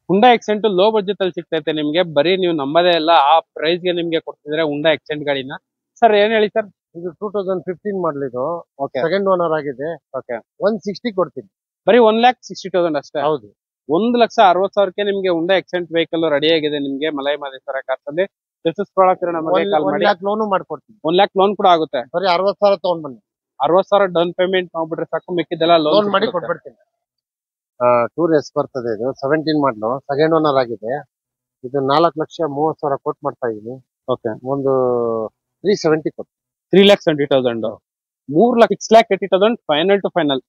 ಹುಂಡಾ Xcent low budget ಅಲ್ಲಿ ಸಿಗ್ತೈತೆ ನಿಮ್ಗೆ. ಬರೀ ನೀವು ನಂಬದೇ ಇಲ್ಲ, ಆ ಪ್ರೈಸ್ ಗೆ ನಿಮ್ಗೆ ಕೊಡ್ತಿದ್ರೆ ಹುಂಡಾ ಎಕ್ಸೆಂಟ್ ಗಾಡಿನ. ಸರ್ ಏನ್ ಹೇಳಿ ಸರ್? ಇದು 2015 ಮಾಡಲ್ ಇದು. ಓಕೆ ಸೆಕೆಂಡ್ ಓನರ್ ಆಗಿದೆ. ಓಕೆ 160 ಕೊಡ್ತೀನಿ. ಬರೀ 1,60,000 ಅಷ್ಟೇ. ಹೌದು. 1,60,000 ನಿಮ್ಗೆ ಹುಂಡಾ ಎಕ್ಸೆಂಟ್ ವೆಹಿಕಲ್ ರೆಡಿ ಆಗಿದೆ ನಿಮ್ಗೆ ಮಲೈ ಮಹದೇಶ್ವರ ಕಾರ್ಸ್ ಅಲ್ಲಿ. ನಮಗೆ ಕಾಲ್ 1 ಮಾಡಿ. lakh ಲೋನು ಮಾಡ್ಕೊಡ್ತೀನಿ. 1 lakh ಲೋನ್ ಕೂಡ ಆಗುತ್ತೆ. ಬರೀ 60,000 ತಗೊಂಡ್ ಬನ್ನಿ. 60,000 ಡೌನ್ ಪೇಮೆಂಟ್ ಮಾಡ್ಬಿಟ್ರೆ ಸಾಕು, ಮಿಕ್ಕಿದೆಲ್ಲ ಲೋನ್ ಲೋನ್ ಮಾಡಿ ಕೊಟ್ಬಿಡ್ತೀನಿ. ಟೂರ್ ಎಸ್ ಬರ್ತದೆ ಇದು. 17 ಮಾಡಲು ಸೆಕೆಂಡ್ ಓನರ್ ಆಗಿದೆ. ಇದು 4,30,30,000 ಕೊಟ್ ಮಾಡ್ತಾ ಇದೀನಿ. ಓಕೆ ಒಂದು 370 ಕೊಟ್ಟು. 3,70,000. 3,80,000 ಫೈನಲ್ ಟು ಫೈನಲ್.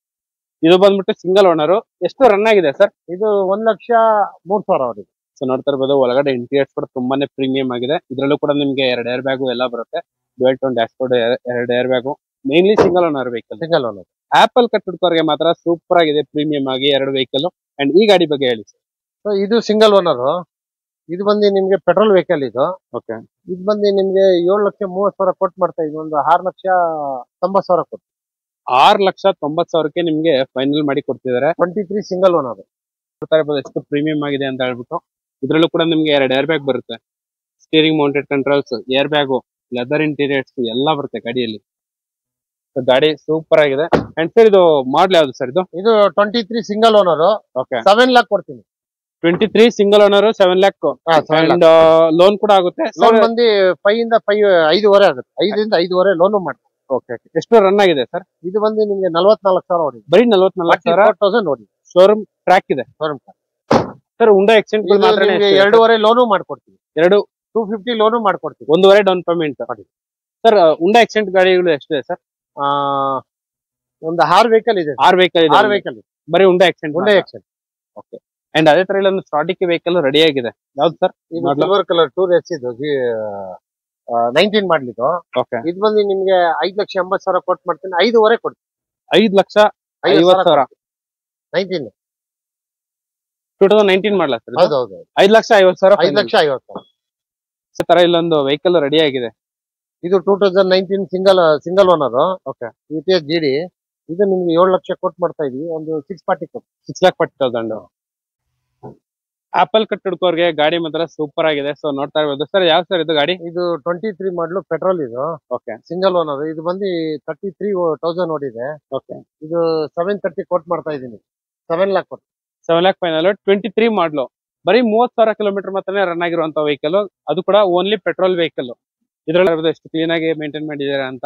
ಇದು ಬಂದ್ಬಿಟ್ಟು ಸಿಂಗಲ್ ಓನರ್. ಎಷ್ಟು ರನ್ ಆಗಿದೆ ಸರ್? ಇದು 1,03,000 ಅವರಿಗೆ. ಸೊ ನೋಡ್ತಾ ಇರ್ಬೋದು, ಒಳಗಡೆ ಇಂಟೀರಿಯರ್ಸ್ ಕೂಡ ತುಂಬಾನೇ ಪ್ರೀಮಿಯಂ ಆಗಿದೆ. ಇದರಲ್ಲೂ ಕೂಡ ನಿಮ್ಗೆ 2 ಏರ್ ಬ್ಯಾಗು ಎಲ್ಲ ಬರುತ್ತೆ. Dual tone dashboard, 2 air bag. Mainly single owner vehicle. Single owner. Apple cut ಹುಡ್ಕೋರ್ಗೆ ಮಾತ್ರ ಸೂಪರ್ ಆಗಿದೆ, ಪ್ರೀಮಿಯಂ ಆಗಿ 2 ವೆಹಿಕಲ್. ಅಂಡ್ ಈ ಗಾಡಿ ಬಗ್ಗೆ ಹೇಳಿ ಸರ್. ಸೊ ಇದು ಸಿಂಗಲ್ ಓನರ್. ಇದು ಬಂದು ನಿಮ್ಗೆ ಪೆಟ್ರೋಲ್ ವೆಹಿಕಲ್ ಇದು. ಓಕೆ ಇದು ಬಂದು ನಿಮ್ಗೆ 7,30,000 ಕೊಟ್ಟು ಮಾಡ್ತಾ ಇದೀನಿ. ಒಂದು 6,90,000 ಕೊಟ್ಟು. 6,90,000 ನಿಮ್ಗೆ ಫೈನಲ್ ಮಾಡಿ ಕೊಡ್ತಿದ್ದಾರೆ. 23 ಸಿಂಗಲ್ ಓನರ್. ನೋಡ್ತಾ ಇರ್ಬೋದು ಎಷ್ಟು ಪ್ರೀಮಿಯಂ ಆಗಿದೆ ಅಂತ ಹೇಳ್ಬಿಟ್ಟು. ಇದ್ರಲ್ಲೂ ಕೂಡ ನಿಮ್ಗೆ 2 ಏರ್ ಬ್ಯಾಗ್ ಬರುತ್ತೆ. Steering mounted controls, air bag, leather interiors ಎಲ್ಲ ಬರುತ್ತೆ ಗಾಡಿಯಲ್ಲಿ. ಗಾಡಿ ಸೂಪರ್ ಆಗಿದೆ. ಅಂಡ್ ಸರ್ ಇದು ಮಾಡ್ಲ್ ಯಾವ್ದು ಸರ್? ಇದು 23 ಸಿಂಗಲ್ ಓನರ್. ಓಕೆ 7 lakh ಕೊಡ್ತೀನಿ. 23 single owner, 7 lakh. And loan ಕೂಡ ಆಗುತ್ತೆ. ಲೋನ್ ಬಂದು 5 ಇಂದ 5.5 ಆಗುತ್ತೆ. 5 ಇಂದ 5.5 ಲೋನು ಮಾಡ್ತೀನಿ. ಓಕೆ ಎಷ್ಟು ರನ್ ಆಗಿದೆ ಸರ್? ಇದು ಬಂದು ನಿಮ್ಗೆ 44,000 ಹೊಡಿ. ಬರೀ 44,000 ನೋಡಿ. ಶೋರೂಮ್ ಟ್ರ್ಯಾಕ್ ಇದೆ ಸರ್. ಹುಂಡಾ ಎಕ್ಸೆಂಟ್ 2.5 ಲೋನು ಮಾಡ್ಕೊಡ್ತೀವಿ. 250 ಲೋನು ಮಾಡ್ಕೊಡ್ತೀವಿ. 1.5 down payment sir. Hyundai Accent ಗಾಡಿಗಳು ಎಷ್ಟಿದೆ ಸರ್? ಒಂದು 6 ವೆಹಿಕಲ್ ಇದೆ. 6 ವೆಹಿಕಲ್ ಇದೆ. 6 ವೆಹಿಕಲ್ ಬರೀ ಹುಂಡಾ ಎಕ್ಸೆಂಟ್. ಓಕೆ. ಅಂಡ್ ಅದೇ ತರ ಇಲ್ಲೊಂದು ಸ್ಟಾಟಿಕ್ ವೆಹಿಕಲ್ ರೆಡಿ ಆಗಿದೆ. ಯಾವ್ದು sir? Silver colour tour S ಇದು 19 ಮಾಡ್ಲಿದ್ದು. ಓಕೆ ಇದು ಬಂದು ನಿಮ್ಗೆ 5,80,000 ಕೊಟ್ಟು ಮಾಡ್ತೀನಿ. 5.5 ಕೊಡ್ತೀನಿ. 5,50,000. 19 2019 ಮಾಡಲ ಸರ್? ಹೌದೌದು. 5,50,000. 5,50,000 ತರ ಇಲ್ಲೊಂದು ವೆಹಿಕಲ್ ರೆಡಿ ಆಗಿದೆ. ಇದು 2019 single owner. Okay ETS GD. ಇದು ನಿಮ್ಗೆ 7 ಲಕ್ಷ ಕೊಟ್ಟು ಮಾಡ್ತಾ ಇದೀವಿ. ಒಂದು 640 ಕೊಟ್ಟು. 6,40,000. ಆಪಲ್ ಕಟ್ ಹುಡ್ಕೋರ್ಗೆ ಗಾಡಿ ಮಾತ್ರ ಸೂಪರ್ ಆಗಿದೆ. ಸೊ ನೋಡ್ತಾ ಇರ್ಬೋದು ಸರ್. ಯಾವ ಸರ್ ಇದು ಗಾಡಿ? ಇದು 23 ಮಾಡಲು ಪೆಟ್ರೋಲ್ ಇದು. Okay single owner. ಇದು ಬಂದು 33,000 ಓಡಿದೆ. ಓಕೆ ಇದು 730 ಕೊಟ್ಟು ಮಾಡ್ತಾ ಇದೀನಿ. 7 lakh ಕೊಟ್ಟು. 7 lakh ಫೈನಲ್. 23 ಮಾಡ್ಲು. ಬರೀ 30,000 ಕಿಲೋಮೀಟರ್ ಮಾತ್ರನೇ ರನ್ ಆಗಿರುವಂತ ವೆಹಿಕಲ್. ಅದು ಕೂಡ ಓನ್ಲಿ ಪೆಟ್ರೋಲ್ ವೆಹಿಕಲ್. ಇದ್ರಲ್ಲಿ ಎಷ್ಟು ಕ್ಲೀನ್ ಆಗಿ ಮೇಂಟೈನ್ ಮಾಡಿದ್ದಾರೆ ಅಂತ.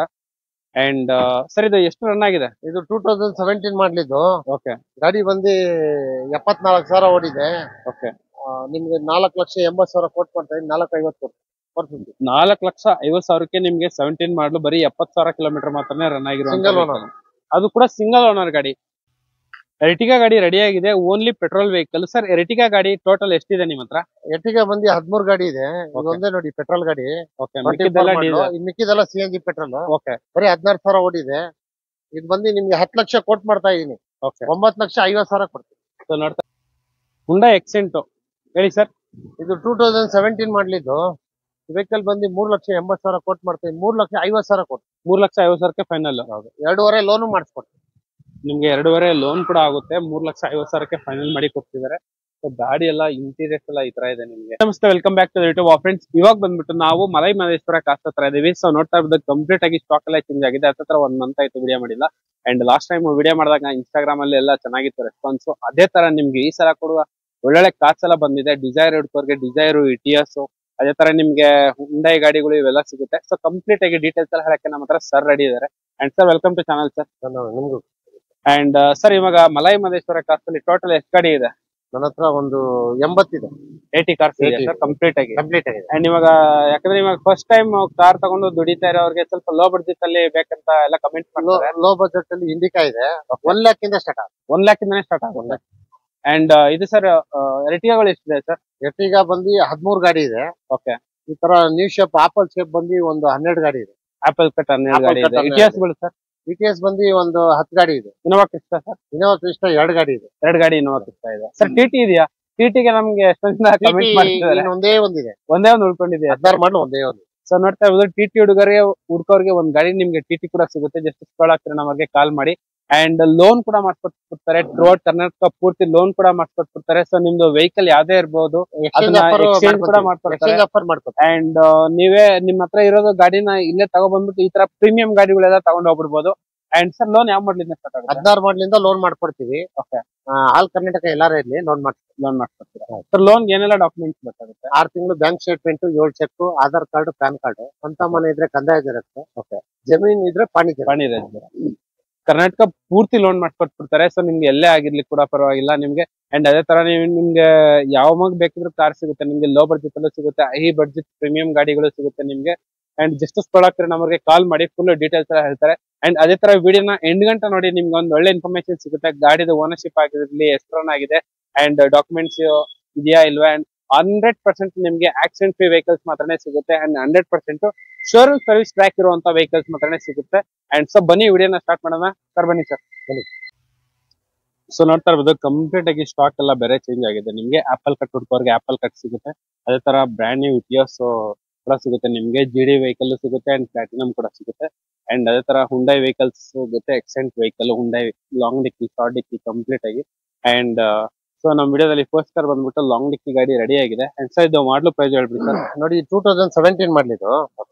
ಅಂಡ್ ಸರ್ ಇದು ಎಷ್ಟು ರನ್ ಆಗಿದೆ? ಇದು 2017 ಮಾಡ್ಲಿದ್ದು. ಓಕೆ ಗಾಡಿ ಬಂದು 74,000 ಓಡಿದೆ. ಓಕೆ ನಿಮ್ಗೆ 4,80,000 ಕೊಟ್ಟು ಮಾಡ್ತಾ ಇದೀನಿ. 4,50 ಕೊಡ್ತೀನಿ. 4,50,000 ನಿಮ್ಗೆ 17 ಮಾಡ್ಲು. ಬರೀ 70,000 ಕಿಲೋಮೀಟರ್ ಮಾತ್ರನೇ ರನ್ ಆಗಿರೋ ಸಿಂಗಲ್ ಓನರ್. ಅದು ಕೂಡ ಸಿಂಗಲ್ ಓನರ್ ಗಾಡಿ. ಎರ್ಟಿಗಾ ಗಾಡಿ ರೆಡಿ ಆಗಿದೆ, only petrol vehicle. Sir Ertiga ಗಾಡಿ ಟೋಟಲ್ ಎಷ್ಟಿದೆ ನಿಮ್ಮ ಹತ್ರ? ಎರ್ಟಿಗಾ ಬಂದು 13 ಗಾಡಿ ಇದೆ. ಇದೊಂದೇ ನೋಡಿ ಪೆಟ್ರೋಲ್ ಗಾಡಿ. ಓಕೆ ಮಿಕ್ಕಿದೆಲ್ಲ CNG ಪೆಟ್ರೋಲ್. ಓಕೆ ಬರೀ 16,000 ಓಡಿದೆ. ಇದು ಬಂದು ನಿಮ್ಗೆ 10 ಲಕ್ಷ ಕೊಟ್ಟು ಮಾಡ್ತಾ ಇದೀನಿ. ಓಕೆ 9,50,000 ಕೊಡ್ತೀನಿ. ಸೊ ನೋಡ್ತಾ ಹುಂಡಾ ಎಕ್ಸೆಂಟ್ ಹೇಳಿ ಸರ್. ಇದು 2017 ಮಾಡ್ಲಿದ್ದು. ವೆಹಿಕಲ್ ಬಂದು 3,80,000 ಕೊಟ್ಟು ಮಾಡ್ತೀನಿ. 3,50,000 ಕೊಟ್ಟು. 3,50,000 ಫೈನಲ್. 2.5 ಲೋನು ಮಾಡಿಸ್ಕೊಡ್ತೀನಿ. ನಿಮ್ಗೆ 2.5 ಲೋನ್ ಕೂಡ ಆಗುತ್ತೆ. 3,50,000 ಫೈನಲ್ ಮಾಡಿ ಕೊಡ್ತಿದ್ದಾರೆ. ಗಾಡಿ ಎಲ್ಲ ಇಂಟೀರಿಯರ್ಸ್ ಎಲ್ಲ ಈ ತರ ಇದೆ ನಿಮ್ಗೆ. ನಮಸ್ತೆ, welcome back to YouTube friends. ಇವಾಗ ಬಂದ್ಬಿಟ್ಟು ನಾವು ಮಲೈ ಮಹದೇಶ್ವರ ಕಾರ್ಸ್ ಹತ್ರ ಇದೀವಿ. ಸೊ ನೋಡ್ತಾ ಇರೋದು ಕಂಪ್ಲೀಟ್ ಆಗಿ ಸ್ಟಾಕ್ ಎಲ್ಲ ಚೇಂಜ್ ಆಗಿದೆ. ಹತ್ರ 1 ಮಂತ್ ಆಯ್ತು ವಿಡಿಯೋ ಮಾಡಿಲ್ಲ. ಅಂಡ್ ಲಾಸ್ಟ್ ಟೈಮ್ ವಿಡಿಯೋ ಮಾಡಿದಾಗ ಇನ್ಸ್ಟಾಗ್ರಾಮ್ ಅಲ್ಲಿ ಎಲ್ಲ ಚೆನ್ನಾಗಿತ್ತು ರೆಸ್ಪಾನ್ಸ್. ಅದೇ ತರ ನಿಮ್ಗೆ ಈ ಸಲ ಕೊಡುವ ಒಳ್ಳೊಳ್ಳೆ ಕಾರ್ಸ್ ಎಲ್ಲ ಬಂದಿದೆ. ಡಿಸೈರ್ ಹುಡ್ಕೋರ್ಗೆ ಡಿಸೈರ್, ETS, ಅದೇ ತರ ನಿಮ್ಗೆ ಹುಂಡೈ ಗಾಡಿಗಳು ಇವೆಲ್ಲ ಸಿಗುತ್ತೆ. ಸೊ ಕಂಪ್ಲೀಟ್ ಆಗಿ ಡೀಟೇಲ್ಸ್ ಎಲ್ಲ ಹೇಳಕ್ಕೆ ನಮ್ಮ ಹತ್ರ ಸರ್ ರೆಡಿ ಇದಾರೆ. And sir welcome to channel sir. ನಿಮ್ಗೂ. ಅಂಡ್ ಸರ್ ಇವಾಗ ಮಲೈ ಮಹದೇಶ್ವರ ಕಾರ್ಸ್ ಅಲ್ಲಿ ಟೋಟಲ್ ಎಷ್ಟು ಗಾಡಿ ಇದೆ? ನನ್ನ ಹತ್ರ ಒಂದು 80 ಇದೆ. 80 ಕಾರ್ಸ್ ಇದೆ ಸರ್ ಕಂಪ್ಲೀಟ್ ಆಗಿ. ಆಗಿದೆ. ಅಂಡ್ ಇವಾಗ ಯಾಕಂದ್ರೆ ಇವಾಗ ಫಸ್ಟ್ ಟೈಮ್ ಕಾರ್ ತಗೊಂಡು ದುಡಿತಾ ಇರೋರಿಗೆ ಸ್ವಲ್ಪ ಲೋ ಬಡ್ಜೆಟ್ ಅಲ್ಲಿ ಬೇಕಂತ ಎಲ್ಲ ಕಮೆಂಟ್ ಮಾಡ್ತಾರೆ. ಲೋ ಬಜೆಟ್ ಅಲ್ಲಿ ಇಂಡಿಕಾ ಇದೆ. 1 lakh ಇಂದ ಸ್ಟಾರ್ಟ್ ಆಗುತ್ತೆ. 1 lakh ಇಂದಾನೆ ಸ್ಟಾರ್ಟ್ ಆಗುತ್ತೆ. ಅಂಡ್ ಇದು ಸರ್ ಎರ್ಟಿಗಾಗಳು ಎಷ್ಟಿದೆ ಸರ್? ಎರ್ಟಿಗಾ ಬಂದು 13 ಗಾಡಿ ಇದೆ. ಓಕೆ ಈ ತರ ನ್ಯೂ ಶೇಪ್ ಆಪಲ್ ಶೇಪ್ ಬಂದು ಒಂದು 12 ಗಾಡಿ ಇದೆ. ಆಪಲ್ ಕಟ್ 12 ಗಾಡಿ ಇದೆ. ETS ಗಳು ಸರ್? ETS ಬಂದು ಒಂದು 10 ಗಾಡಿ ಇದೆ. Innova Crysta sir? Innova Crysta 2 ಗಾಡಿ ಇದೆ. 2 ಗಾಡಿ ಇನೋವಾ ಕ್ರಿಸ್ಟಾ ಇದೆ ಸರ್. TT ಇದೆಯಾ? TT ಗೆ ನಮ್ಗೆ ಎಷ್ಟೊಂದ ಕಮೆಂಟ್ ಮಾಡ್ತಿದ್ದಾರೆ. ಒಂದೇ ಒಂದಿದೆ. ಒಂದೇ ಒಂದು ಉಳ್ಕೊಂಡಿದೆ. 16 ಮಾಡಲು ಒಂದೇ ಒಂದು. ಸೊ ನೋಡ್ತಾ ಇರೋದು TT ಹುಡುಗರಿಗೆ ಹುಡ್ಕೋರ್ಗೆ ಒಂದ್ ಗಾಡಿ ನಿಮ್ಗೆ TT ಕೂಡ ಸಿಗುತ್ತೆ. ಜಸ್ಟ್ ಸ್ಕ್ರೋಲ್ ಆಗ್ತಿರೋ ನಮಗೆ ಕಾಲ್ ಮಾಡಿ. ಅಂಡ್ ಲೋನ್ ಕೂಡ ಮಾಡ್ಕೊಟ್ಬಿಡ್ತಾರೆ. ಥ್ರೂಔಟ್ ಕರ್ನಾಟಕ ಪೂರ್ತಿ ಲೋನ್ ಕೂಡ ಮಾಡ್ಕೊಟ್ಬಿಡ್ತಾರೆ. ಸೊ ನಿಮ್ದು ವೆಹಿಕಲ್ ಯಾವ್ದೇ ಇರ್ಬೋದು ಅದನ್ನ ಎಕ್ಸ್ಚೇಂಜ್ ಕೂಡ ಮಾಡ್ಕೊಡ್ತಾರೆ. ಅಂಡ್ ನೀವೇ ನಿಮ್ ಹತ್ರ ಇರೋದು ಗಾಡಿನ ಇಲ್ಲೇ ತಗೊಬಂದ್ಬಿಟ್ಟು ಈ ತರ ಪ್ರೀಮಿಯಂ ಗಾಡಿಗಳೆಲ್ಲ ತಗೊಂಡ್ ಹೋಗ್ಬಿಡ್ಬೋದು. ಅಂಡ್ ಸರ್ ಲೋನ್ ಯಾವ ಮಾಡ್ಲಿಂದ ಸ್ಟಾರ್ಟ್ ಆಗುತ್ತೆ? 16 ಮಾಡ್ಲಿಂದ ಲೋನ್ ಮಾಡ್ಕೊಡ್ತೀವಿ. ಆಲ್ ಕರ್ನಾಟಕ ಎಲ್ಲಾರ ಇರ್ಲಿ ಲೋನ್ ಮಾಡ್ಕೊಡ್ತೀವಿ. ಸರ್ ಲೋನ್ ಏನೆಲ್ಲ ಡಾಕ್ಯುಮೆಂಟ್ಸ್ ಬೇಕಾಗುತ್ತೆ? 6 ತಿಂಗಳು bank statement, 7 cheque, Aadhaar card, PAN card, ಸ್ವಂತ ಮನೆ ಇದ್ರೆ ಕಂದಾಯ ಜೆರಾಕ್ಸ್, ಜಮೀನ್ ಇದ್ರೆ ಪಾಣಿ ಕರ್ನಾಟಕ ಪೂರ್ತಿ ಲೋನ್ ಮಾಡ್ಕೊಟ್ಬಿಡ್ತಾರೆ. ಸೊ ನಿಮ್ಗೆ ಎಲ್ಲೇ ಆಗಿರ್ಲಿ ಕೂಡ ಪರವಾಗಿಲ್ಲ ನಿಮ್ಗೆ. ಅಂಡ್ ಅದೇ ತರ ನಿಮ್ಗೆ ಯಾವಾಗ ಬೇಕಿದ್ರು ಕಾರ್ ಸಿಗುತ್ತೆ ನಿಮ್ಗೆ. ಲೋ ಬಡ್ಜೆಟ್ ಅಲ್ಲೂ ಸಿಗುತ್ತೆ, ಹೈ ಬಡ್ಜೆಟ್ ಪ್ರೀಮಿಯಂ ಗಾಡಿಗಳು ಸಿಗುತ್ತೆ ನಿಮ್ಗೆ. ಅಂಡ್ ಜಸ್ಟ್ ಪ್ರಾಡಕ್ಟ್ ನಮಗೆ ಕಾಲ್ ಮಾಡಿ ಫುಲ್ ಡೀಟೇಲ್ಸ್ ಎಲ್ಲ ಹೇಳ್ತಾರೆ. ಅಂಡ್ ಅದೇ ತರ ವಿಡಿಯೋನ ಎಂಡ್ ಗಂಟೆ ನೋಡಿ, ನಿಮ್ಗೆ ಒಂದು ಒಳ್ಳೆ ಇನ್ಫಾರ್ಮೇಶನ್ ಸಿಗುತ್ತೆ. ಗಾಡಿದ ಓನರ್ಶಿಪ್ ಆಗಿರ್ಲಿ, ಎಷ್ಟು ರನ್ ಆಗಿದೆ, ಅಂಡ್ ಡಾಕ್ಯುಮೆಂಟ್ಸ್ ಇದೆಯಾ ಇಲ್ವಾ. ಅಂಡ್ 100% ನಿಮ್ಗೆ ಆಕ್ಸಿಡೆಂಟ್ ಫ್ರೀ ವೆಹಿಕಲ್ಸ್ ಮಾತ್ರನೇ ಸಿಗುತ್ತೆ. ಅಂಡ್ 100% ಶೋರೂಮ್ ಸರ್ವಿಸ್ ಟ್ರ್ಯಾಕ್ ಇರುವಂತ ವೆಹಿಕಲ್ಸ್ ಮಾತ್ರನೇ ಸಿಗುತ್ತೆ. ಅಂಡ್ ಸೊ ಬನ್ನಿ ವಿಡಿಯೋನ ಸ್ಟಾರ್ಟ್ ಮಾಡೋಣ. ಸರ್ ಬನ್ನಿ ಸರ್. ಸೊ ನೋಡ್ತಾ ಇರ್ಬೋದು ಕಂಪ್ಲೀಟ್ ಆಗಿ ಸ್ಟಾಕ್ ಎಲ್ಲ ಬೇರೆ ಚೇಂಜ್ ಆಗಿದೆ ನಿಮ್ಗೆ. ಆಪಲ್ ಕಟ್ ಹುಡ್ಕೋರ್ಗೆ ಆಪಲ್ ಕಟ್ ಸಿಗುತ್ತೆ. ಅದೇ ತರ ಬ್ರ್ಯಾಂಡ್ ನ್ಯೂ ಇಟಿಯೋಸ್ ಕೂಡ ಸಿಗುತ್ತೆ ನಿಮ್ಗೆ. ಜಿಡಿ ವೆಹಿಕಲ್ ಸಿಗುತ್ತೆ ಅಂಡ್ ಪ್ಲಾಟಿನಮ್ ಕೂಡ ಸಿಗುತ್ತೆ. ಅಂಡ್ ಅದೇ ತರ ಹುಂಡೈ ವೆಹಿಕಲ್ಸ್ ಸಿಗುತ್ತೆ, ಎಕ್ಸೆಂಟ್ ವೆಹಿಕಲ್, ಹುಂಡೈ ಲಾಂಗ್ ಡಿಕ್ಕಿ, ಶಾರ್ಟ್ ಡಿಕ್ಕಿ ಕಂಪ್ಲೀಟ್ ಆಗಿ. ಅಂಡ್ ಸೊ ನಮ್ ವಿಡಿಯೋದಲ್ಲಿ ಫಸ್ಟ್ ಕಾರ್ ಬಂದ್ಬಿಟ್ಟು ಲಾಂಗ್ ಡಿಕ್ಕಿ ಗಾಡಿ ರೆಡಿ ಆಗಿದೆ. ಅಂಡ್ ಸರ್ ಇದು ಮಾಡ್ಲು ಪ್ರೈಸ್ ಹೇಳ್ಬಿಡಿ ಸರ್. ನೋಡಿ 2017 ಮಾಡ್ಲಿದ್ದು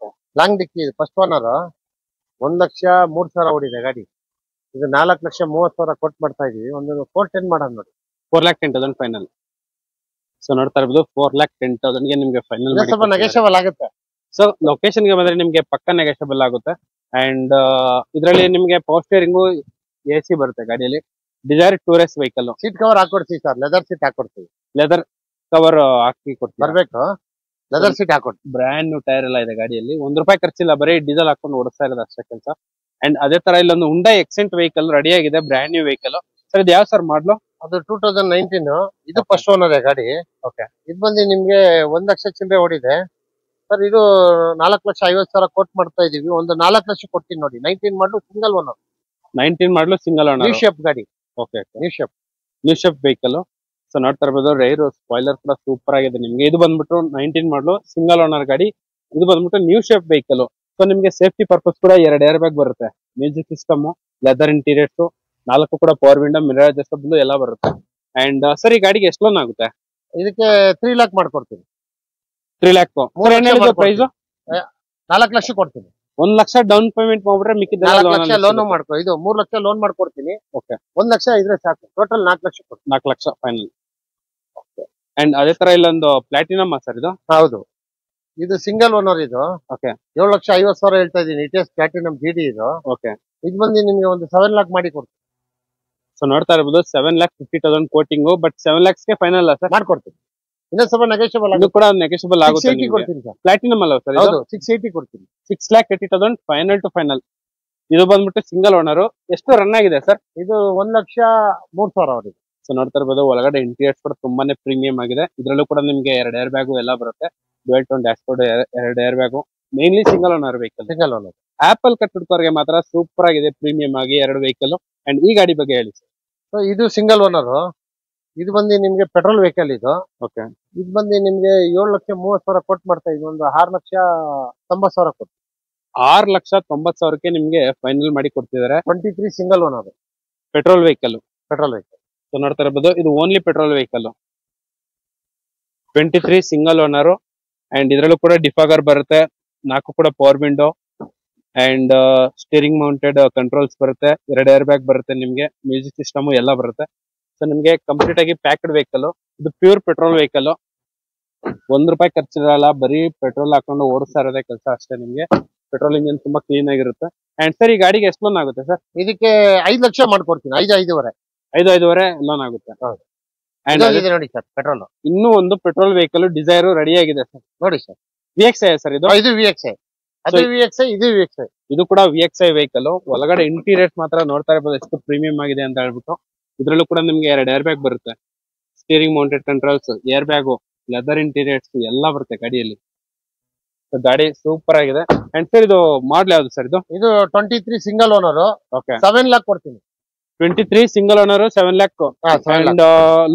ಲಾಂಗ್ ಡಿಕ್ಕಿ ಫಸ್ಟ್ ಓನರ್ 1,03,000 ಓಡಿದೆ ಗಾಡಿ. ಇದು 4,30,000 ಕೊಟ್ಟು ಮಾಡ್ತಾ ಇದೀವಿ. ಒಂದು 410 ಮಾಡೋಣ ನೋಡಿ. 4,10,000 ಫೈನಲ್. ಸೊ ನೋಡ್ತಾ ಇರ್ಬೋದು 4,10,000 ಗೆ ನಿಮ್ಗೆ ಫೈನಲ್ ಸ್ವಲ್ಪ ನೆಗೋಷಿಯಬಲ್ ಆಗುತ್ತೆ. ಸೊ ಲೊಕೇಶನ್ ಗೆ ಬಂದ್ರೆ ನಿಮ್ಗೆ ಪಕ್ಕ ನೆಗೋಷಿಯಬಲ್ ಆಗುತ್ತೆ. ಅಂಡ್ ಇದರಲ್ಲಿ ನಿಮ್ಗೆ ಪವರ್ ಸ್ಟೇರಿಂಗು, AC ಬರುತ್ತೆ ಗಾಡಿಯಲ್ಲಿ. Dzire tourist vehicle. Seat cover ಹಾಕೊಡ್ತೀವಿ ಸರ್, ಲೆದರ್ ಸೀಟ್ ಹಾಕೊಡ್ತೀವಿ. ಲೆದರ್ ಕವರ್ ಹಾಕಿ ಕೊಡ್ತೀವಿ. ಬರ್ಬೇಕು, ಲೆದರ್ ಸೀಟ್ ಹಾಕೊಡ್ತೀವಿ. ಬ್ರ್ಯಾಂಡ್ ನ್ಯೂ ಟೈರ್ ಎಲ್ಲ ಇದೆ ಗಾಡಿಯಲ್ಲಿ. ₹1 ಖರ್ಚಿಲ್ಲ, ಬರೀ ಡೀಸೆಲ್ ಹಾಕೊಂಡು ಓಡಿಸ್ತಾ ಇರೋದು ಅಷ್ಟೇ ಕೆಲಸ. ಅಂಡ್ ಅದೇ ತರ ಇಲ್ಲೊಂದು ಹುಂಡೈ ಎಕ್ಸೆಂಟ್ ವೆಹಿಕಲ್ ರೆಡಿ ಆಗಿದೆ, ಬ್ರ್ಯಾಂಡ್ ನ್ಯೂ ವೆಹಿಕಲ್. ಸರ್ ಇದು ಯಾವ ಸರ್ ಮಾಡ್ಲು? ಅದು 2019. ಇದು ಫಸ್ಟ್ ಓನರ್ ಗಾಡಿ. ಇದು ಬಂದು ನಿಮ್ಗೆ 1,00,000 ಚಿಲ್ಲರೆ ಓಡಿದೆ ಸರ್. ಇದು 4,50,000 ಕೊಟ್ಟು ಮಾಡ್ತಾ ಇದೀವಿ. ಒಂದು 4,00,000 ಕೊಡ್ತೀನಿ ನೋಡಿ. 19 model single owner. 19 model single owner. New shape ಗಾಡಿ. New shape vehicle. ಸೊ ನೋಡ್ತಾ ಇರ್ಬೋದು ರೈರು ಸ್ಪಾಯ್ಲರ್ ಕೂಡ ಸೂಪರ್ ಆಗಿದೆ ನಿಮ್ಗೆ. ಇದು ಬಂದ್ಬಿಟ್ಟು 19 ಮಾಡ್ಲು ಸಿಂಗಲ್ ಓನರ್ ಗಾಡಿ. ಇದು ಬಂದ್ಬಿಟ್ಟು ನ್ಯೂ ಶೇಪ್ ವೆಹಿಕಲ್. ಸೊ ನಿಮ್ಗೆ ಸೇಫ್ಟಿ ಪರ್ಪಸ್ ಕೂಡ 2 ಏರ್ ಬ್ಯಾಗ್ ಬರುತ್ತೆ, ಮ್ಯೂಸಿಕ್ ಸಿಸ್ಟಮ್, ಲೆದರ್ ಇಂಟೀರಿಯರ್ಸ್, 4 ಕೂಡ ಪವರ್ ವಿಂಡೋ, ಮಿರರ್ ಅಡ್ಜಸ್ಟಬಲ್ ಎಲ್ಲ ಬರುತ್ತೆ. ಅಂಡ್ ಸರ್ ಈ ಗಾಡಿಗೆ ಎಷ್ಟು ಲೋನ್ ಆಗುತ್ತೆ? ಇದಕ್ಕೆ 3 ಲಕ್ಷ ಮಾಡ್ಕೊಡ್ತೀನಿ. 3 ಲ್ಯಾಕ್ ಪ್ರೈಸ್ 4 ಲಕ್ಷ ಕೊಡ್ತೀನಿ. 1 ಲಕ್ಷ ಡೌನ್ ಪೇಮೆಂಟ್ ಮಾಡ್ಬಿಟ್ರೆ ಮಿಕ್ಕಿದ 4 ಲಕ್ಷ ಲೋನ್ ಮಾಡ್ಕೊ. ಇದು 3 ಲಕ್ಷ ಲೋನ್ ಮಾಡ್ಕೊಡ್ತೀನಿ. 1 ಲಕ್ಷ ಇದ್ರೆ ಸಾಕು. ಟೋಟಲ್ 4 ಲಕ್ಷ ಕೊಡ್ತೀನಿ. 4 ಲಕ್ಷ ಫೈನಲ್. ಅಂಡ್ ಅದೇ ತರ ಇಲ್ಲೊಂದು ಪ್ಲಾಟಿನಮ್ ಸರ್ ಇದು? ಹೌದು, ಇದು ಸಿಂಗಲ್ ಓನರ್. ಇದು 7,50,000 ಹೇಳ್ತಾ ಇದೀನಿ. ಇಟಿಎಸ್ ಪ್ಲಾಟಿನಮ್ ಜಿಡಿ ಇದು. ಇದು ಬಂದು ನಿಮ್ಗೆ ಒಂದು 7 ಲಕ್ಷ ಮಾಡಿ ಕೊಡ್ತೀನಿ. ಸೊ ನೋಡ್ತಾ ಇರ್ಬೋದು 7,50,000 ಕೋಟಿಂಗು, ಬಟ್ 7 lakhsಗೆ ಫೈನಲ್ ಸರ್ ಮಾಡ್ಕೊಡ್ತೀನಿ. ಇನ್ನೂ ಸ್ವಲ್ಪ ನೆಗೋಷಿಯಬಲ್ ಆಗುತ್ತೆ, ಕೂಡ ನೆಗೋಷಿಯಬಲ್ ಆಗುತ್ತೆ. ಪ್ಲಾಟಿನಮ್ ಅಲ್ಲ ಸರ್? ಹೌದು, 680 ಕೊಡ್ತೀನಿ. 6,80,000 ಫೈನಲ್ ಟು ಫೈನಲ್. ಇದು ಬಂದ್ಬಿಟ್ಟು ಸಿಂಗಲ್ ಓನರ್. ಎಷ್ಟು ರನ್ ಆಗಿದೆ ಸರ್? ಇದು 1,03,000 ಆಗಿದೆ. ಸೊ ನೋಡ್ತಾ ಇರ್ಬೋದು ಒಳಗಡೆ ಇಂಟೀರಿಯರ್ಸ್ ಕೂಡ ತುಂಬಾನೇ ಪ್ರೀಮಿಯಂ ಆಗಿದೆ. ಇದ್ರಲ್ಲೂ ಕೂಡ ನಿಮ್ಗೆ 2 ಏರ್ ಬ್ಯಾಗು ಎಲ್ಲ ಬರುತ್ತೆ. Dual tone dashboard, 2 air bag. Mainly single owner vehicle. Single owner. Apple cut ಹುಡ್ಕೋರ್ಗೆ ಮಾತ್ರ ಸೂಪರ್ ಆಗಿದೆ, ಪ್ರೀಮಿಯಂ ಆಗಿ 2 ವೆಹಿಕಲ್. ಅಂಡ್ ಈ ಗಾಡಿ ಬಗ್ಗೆ ಹೇಳಿ ಸರ್. ಸೊ ಇದು ಸಿಂಗಲ್ ಓನರ್. ಇದು ಬಂದು ನಿಮ್ಗೆ ಪೆಟ್ರೋಲ್ ವೆಹಿಕಲ್. ಇದು ಇದು ಬಂದು ನಿಮ್ಗೆ 7,30,000 ಕೊಟ್ಟು ಮಾಡ್ತಾ ಇದ್ವಿ. ಒಂದು 6,90,000 ಕೊಟ್ಟು 6,90,000ಕ್ಕೆ ನಿಮ್ಗೆ ಫೈನಲ್ ಮಾಡಿ ಕೊಡ್ತಿದ್ದಾರೆ. 23 single owner petrol vehicle. So ನೋಡ್ತಾ ಇರ್ಬೋದು ಇದು only petrol vehicle. 23 single owner. And ಇದ್ರಲ್ಲೂ ಕೂಡ ಡಿಫಾಗರ್ ಬರುತ್ತೆ, 4 ಕೂಡ power window, and steering mounted controls ಬರುತ್ತೆ, 2 ಏರ್ ಬ್ಯಾಗ್ ಬರುತ್ತೆ ನಿಮ್ಗೆ, ಮ್ಯೂಸಿಕ್ ಸಿಸ್ಟಮ್ ಎಲ್ಲ ಬರುತ್ತೆ. ಸೊ ನಿಮ್ಗೆ ಕಂಪ್ಲೀಟ್ ಆಗಿ ಪ್ಯಾಕ್ಡ್ ವೆಹಿಕಲ್. ಇದು ಪ್ಯೂರ್ ಪೆಟ್ರೋಲ್ ವೆಹಿಕಲ್. ₹1 ಖರ್ಚಿರಲ್ಲ, ಬರೀ ಪೆಟ್ರೋಲ್ ಹಾಕೊಂಡು ಓಡಿಸ್ತಾ ಇರೋದೇ ಕೆಲಸ ಅಷ್ಟೇ ನಿಮ್ಗೆ. ಪೆಟ್ರೋಲ್ ಇಂಜಿನ್ ತುಂಬಾ ಕ್ಲೀನ್ ಆಗಿರುತ್ತೆ. ಅಂಡ್ ಸರ್ ಈ ಗಾಡಿಗೆ ಎಷ್ಟು ಲೋನ್ ಆಗುತ್ತೆ ಸರ್? ಇದಕ್ಕೆ 5 ಲಕ್ಷ ಮಾಡ್ಕೊಡ್ತೀನಿ. 5,5,500 ಲೋನ್ ಆಗುತ್ತೆ. ಅಂಡ್ ನೋಡಿ ಸರ್ ಪೆಟ್ರೋಲ್. ಇನ್ನೂ ಒಂದು ಪೆಟ್ರೋಲ್ ವೆಹಿಕಲ್ ಡಿಸೈರ್ ರೆಡಿ ಆಗಿದೆ ಸರ್. ನೋಡಿ ಸರ್, VXI ಸರ್ ಇದು? ಇದು VXI. ಅದು VXI, ಇದು VXI. ಇದು ಕೂಡ VXI ವೆಹಿಕಲ್. ಒಳಗಡೆ ಇಂಟೀರಿಯರ್ಸ್ ಮಾತ್ರ ನೋಡ್ತಾ ಇರ್ಬೋದು ಎಷ್ಟು ಪ್ರೀಮಿಯಂ ಆಗಿದೆ ಅಂತ ಹೇಳ್ಬಿಟ್ಟು. ಇದ್ರಲ್ಲೂ ಕೂಡ ನಿಮ್ಗೆ 2 ಏರ್ ಬ್ಯಾಗ್ ಬರುತ್ತೆ, steering mounted controls, air bag, leather interiors ಎಲ್ಲ ಬರುತ್ತೆ ಗಾಡಿಯಲ್ಲಿ. ಗಾಡಿ ಸೂಪರ್ ಆಗಿದೆ. ಅಂಡ್ ಸರ್ ಇದು ಮಾಡ್ಲ್ ಯಾವ್ದು ಸರ್? ಇದು 23 ಸಿಂಗಲ್ ಓನರ್. 7 ಲಕ್ಷ ಕೊಡ್ತೀನಿ. 23 single owner, 7 lakh. And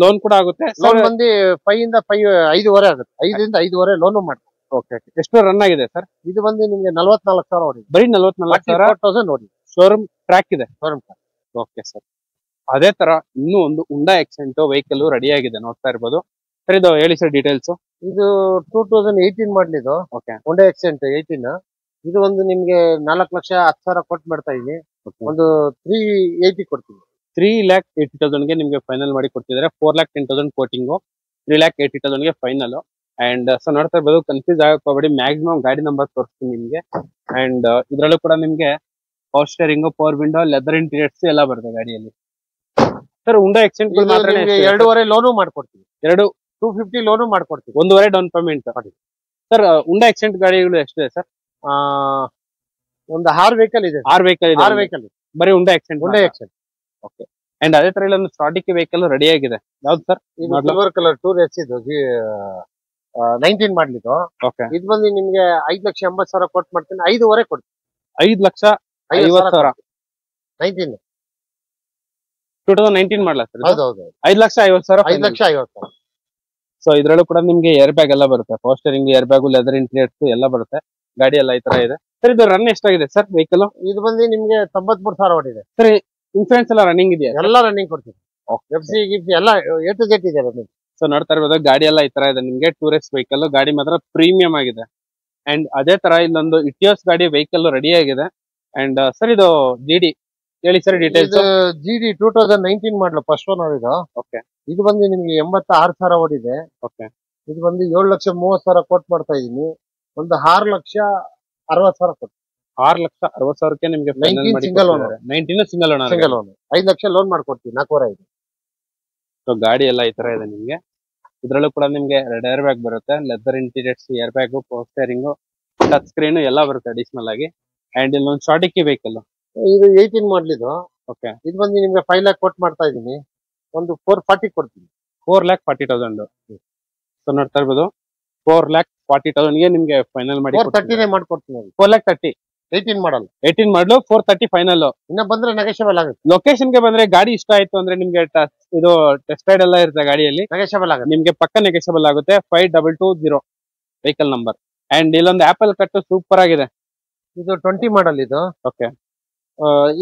loan ಕೂಡ ಆಗುತ್ತೆ. ಲೋನ್ ಬಂದು 5,5,5,5 ಆಗುತ್ತೆ. 5ರಿಂದ 5,500 ಲೋನ್ ಮಾಡ್ತೀವಿ. ಎಷ್ಟು ರನ್ ಆಗಿದೆ ಸರ್? ಇದು ಬಂದು ನಿಮ್ಗೆ 44,000 ಓಡಿದೆ. ಬರೀ 44,000 ನೋಡಿ. ಶೋರೂಮ್ ಟ್ರ್ಯಾಕ್ ಇದೆ. Okay sir. ಅದೇ ತರ ಇನ್ನೂ ಒಂದು ಉಂಡಾ ಎಕ್ಸೆಂಟ್ ವೆಹಿಕಲ್ ರೆಡಿ ಆಗಿದೆ, ನೋಡ್ತಾ ಇರ್ಬೋದು ಸರ್. ಇದು ಹೇಳಿ ಸರ್ ಡೀಟೇಲ್ಸ್. ಇದು 2018 ಮಾಡಲ್ ಇದು. ಓಕೆ. ಹೊಂಡಾ ಎಕ್ಸೆಂಟ್ 18. ಇದು ಒಂದು ನಿಮ್ಗೆ 4,10,000 ಕೊಟ್ಟು ಮಾಡ್ತಾ ಇದೀನಿ. ಒಂದು 380 ಕೊಡ್ತೀನಿ. 3,80,000 ಗೆ ನಿಮ್ಗೆ ಫೈನಲ್ ಮಾಡಿ ಕೊಡ್ತಿದ್ದಾರೆ. 4,10,000 ಕೋಟಿಂಗು, 3,80,000 ಗೆ ಫೈನಲ್. ಅಂಡ್ ಸೊ ನೋಡ್ತಾ ಇರ್ಬೋದು, ಕನ್ಫ್ಯೂಸ್ ಆಗಕ್ಕೆ ಹೋಗಬೇಡಿ, ಮ್ಯಾಕ್ಸಿಮಮ್ ಗಾಡಿ ನಂಬರ್ ತೋರಿಸ್ತೀನಿ ನಿಮ್ಗೆ. ಅಂಡ್ ಇದ್ರಲ್ಲೂ ಕೂಡ ನಿಮ್ಗೆ power steering, power window, leather interiors ಎಲ್ಲ ಬರುತ್ತೆ ಗಾಡಿಯಲ್ಲಿ. ಸರ್ ಉಂಡಾ ಎಕ್ಸೆಂಟ್ ಇದು ನಿಮ್ಗೆ 2.5 ಲೋನು ಮಾಡ್ಕೊಡ್ತೀವಿ. 250 ಲೋನು ಮಾಡ್ಕೊಡ್ತೀವಿ. 1.5 ಡೌನ್ ಪೇಮೆಂಟ್. ಸರ್ ಉಂಡಾ ಎಕ್ಸೆಂಟ್ ಗಾಡಿಗಳು ಎಷ್ಟಿದೆ ಸರ್? ಒಂದು 6 ವೆಹಿಕಲ್ ಇದೆ. 6 ವೆಹಿಕಲ್ ಇದೆ. 6 ವೆಹಿಕಲ್ ಬರೀ ಉಂಡಾ ಎಕ್ಸೆಂಟ್. ಓಕೆ. ಅಂಡ್ ಅದೇ ತರ ಇಲ್ಲೊಂದು ಸ್ಟಾಟಿಕ್ ವೆಹಿಕಲ್ ರೆಡಿ ಆಗಿದೆ. ಯಾವ್ದು sir? Silver colour tour S ಇದು 19 ಮಾಡಲ್ ಇದು. ಓಕೆ. ಇದು ಬಂದು ನಿಮ್ಗೆ 5,80,000 ಕೊಟ್ಟು ಮಾಡ್ತೀನಿ. 5.5 ಕೊಡ್ತೀನಿ. 5,50,000. 19 2019 ಮಾಡಲ ಸರ್? ಹೌದೌದು. 5,50,000. 5,50,000. ಸೊ ಇದ್ರಲ್ಲೂ ಕೂಡ ನಿಮ್ಗೆ ಏರ್ ಬ್ಯಾಗ್ ಎಲ್ಲ ಬರುತ್ತೆ, power steering, air bag, leather interiors ಎಲ್ಲ ಬರುತ್ತೆ. ಗಾಡಿ ಎಲ್ಲ ಈ ತರ ಇದೆ ಸರ್. ಇದು ರನ್ ಎಷ್ಟಾಗಿದೆ ಸರ್ ವೆಹಿಕಲ್? ಇದು ಬಂದು ನಿಮ್ಗೆ 93,000 ಓಡಿದೆ. ಸರ್ ಇನ್ಸೂರೆನ್ಸ್ ಎಲ್ಲ ರನ್ನಿಂಗ್ ಇದೆಯಾ? ಎಲ್ಲ ರನ್ನಿಂಗ್ ಕೊಡ್ತೀವಿ. ಎಫ್ಸಿ ಗಿಫ್ಸಿ ಎಲ್ಲ A to Z ಇದೆ ರನ್ನಿಂಗ್. ಸೊ ನೋಡ್ತಾ ಇರ್ಬೋದು, ಗಾಡಿ ಎಲ್ಲ ಈ ತರ ಇದೆ ನಿಮ್ಗೆ. ಟೂರಿಸ್ಟ್ ವೆಹಿಕಲ್, ಗಾಡಿ ಮಾತ್ರ ಪ್ರೀಮಿಯಂ ಆಗಿದೆ. ಅಂಡ್ ಅದೇ ತರ ಇಲ್ಲೊಂದು ಇಟಿಯೋಸ್ ಗಾಡಿ ವೆಹಿಕಲ್ ರೆಡಿ ಆಗಿದೆ. ಅಂಡ್ ಸರ್ ಇದು GD ಹೇಳಿ ಸರ್ ಡೀಟೇಲ್ಸ್. GD 2019 ಮಾಡಲು ಫಸ್ಟ್ ಒನ್ ಇದು. ಓಕೆ. ಇದು ಬಂದು ನಿಮ್ಗೆ 86,000 ಓಡಿದೆ. ಓಕೆ. ಇದು ಬಂದು 7,30,000 ಕೋಟ್ ಮಾಡ್ತಾ ಇದೀನಿ. ಒಂದು 6,60,000 ಕೊಟ್ಟು 6,60,000ಕ್ಕೆ ನಿಮ್ಗೆ ಫೈನಲ್ ಮಾಡಿ single owner. 19 single owner. Single owner 5 lakh loan ಮಾಡ್ಕೊಡ್ತೀವಿ. 4.5. ಸೊ ಗಾಡಿ ಎಲ್ಲ ಈ ತರ ಇದೆ ನಿಮ್ಗೆ. ಇದ್ರಲ್ಲೂ ಕೂಡ ನಿಮ್ಗೆ 2 ಏರ್ ಬ್ಯಾಗ್ ಬರುತ್ತೆ, leather interiors, air bag, power steering, touch screen ಎಲ್ಲ ಬರುತ್ತೆ ಅಡಿಷನಲ್ ಆಗಿ. ಅಂಡ್ ಇಲ್ಲೊಂದು ಸ್ಟಾಟಿಕ್ ವೆಹಿಕಲ್. ಇದು 18 ಮಾಡಲ್ ಇದು. ಓಕೆ. ಇದು ಬಂದು ನಿಮ್ಗೆ 5 lakh ಕೊಟ್ಟು ಮಾಡ್ತಾ ಇದೀನಿ. ಒಂದು 440 ಕೊಡ್ತೀನಿ. 4,40,000. ಸೊ ನೋಡ್ತಾ ಇರ್ಬೋದು, 4,40,000 ಗೆ ನಿಮ್ಗೆ ಫೈನಲ್ ಮಾಡಿ 430 ಮಾಡ್ಕೊಡ್ತೀನಿ. 4,30,000. 18 ಮಾಡಲ್. 18 ಮಾಡಲು 430 ಫೈನಲ್. ಇನ್ನ ಬಂದ್ರೆ ನೆಗೋಷಿಯಬಲ್ ಆಗುತ್ತೆ. ಲೊಕೇಶನ್ ಗೆ ಬಂದ್ರೆ ಗಾಡಿ ಇಷ್ಟ ಆಯ್ತು ಅಂದ್ರೆ ನಿಮ್ಗೆ ಇದು ಟೆಸ್ಟ್ ರೈಡ್ ಎಲ್ಲ ಇರುತ್ತೆ ಗಾಡಿಯಲ್ಲಿ, ನೆಗೋಷಿಯಬಲ್ ಆಗುತ್ತೆ. ನಿಮ್ಗೆ ಪಕ್ಕ ನೆಗೋಷಿಯಬಲ್ ಆಗುತ್ತೆ. 5220 ವೆಹಿಕಲ್ ನಂಬರ್. ಅಂಡ್ ಇಲ್ಲೊಂದು ಆಪಲ್ ಕಟ್ ಸೂಪರ್ ಆಗಿದೆ. ಇದು 20 ಮಾಡಲ್ ಇದು. ಓಕೆ.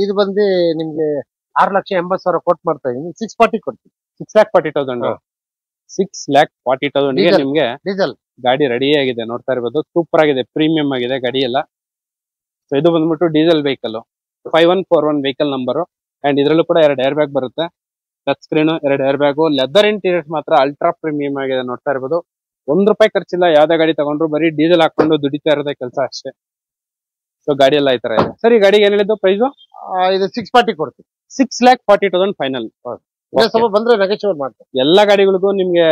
ಇದು ಬಂದು ನಿಮ್ಗೆ 6,80,000 ಕೊಟ್ಟು ಮಾಡ್ತಾ ಇದೀನಿ. 640 ಕೊಡ್ತೀನಿ. 6,40,000. 6,40,000 ಗೆ ನಿಮ್ಗೆ ಡೀಸೆಲ್ ಗಾಡಿ ರೆಡಿ ಆಗಿದೆ. ನೋಡ್ತಾ ಇರ್ಬೋದು, ಸೂಪರ್ ಆಗಿದೆ, ಪ್ರೀಮಿಯಂ ಆಗಿದೆ ಗಾಡಿ ಎಲ್ಲ. ಸೊ ಇದು ಬಂದ್ಬಿಟ್ಟು diesel vehicle, 5141 vehicle number. And ಇದ್ರಲ್ಲೂ ಕೂಡ 2 ಏರ್ ಬ್ಯಾಗ್ ಬರುತ್ತೆ, touch screen, 2 air bag, leather interiors ಮಾತ್ರ ಅಲ್ಟ್ರಾ ಪ್ರೀಮಿಯಂ ಆಗಿದೆ. ನೋಡ್ತಾ ಇರ್ಬೋದು, ₹1 ಖರ್ಚಿಲ್ಲ. ಯಾವ್ದೇ ಗಾಡಿ ತಗೊಂಡ್ರು ಬರೀ ಡೀಸೆಲ್ ಹಾಕೊಂಡು ದುಡಿತಾ ಇರೋದೇ ಕೆಲಸ ಅಷ್ಟೇ. ಸೊ ಗಾಡಿ ಎಲ್ಲ ಈ ತರ ಇದೆ ಸರ್. ಈ ಗಾಡಿಗೆ ಏನ್ ಹೇಳಿದ್ದು ಪ್ರೈಸ್? ಇದು 640 ಕೊಡ್ತೀನಿ. 6,40,000 ಫೈನಲ್. ಸ್ವಲ್ಪ ಬಂದ್ರೆ ನೆಗೋಷಿಯಬಲ್ ಮಾಡ್ತೀನಿ. ಎಲ್ಲಾ ಗಾಡಿಗಳಿಗೂ ನಿಮ್ಗೆ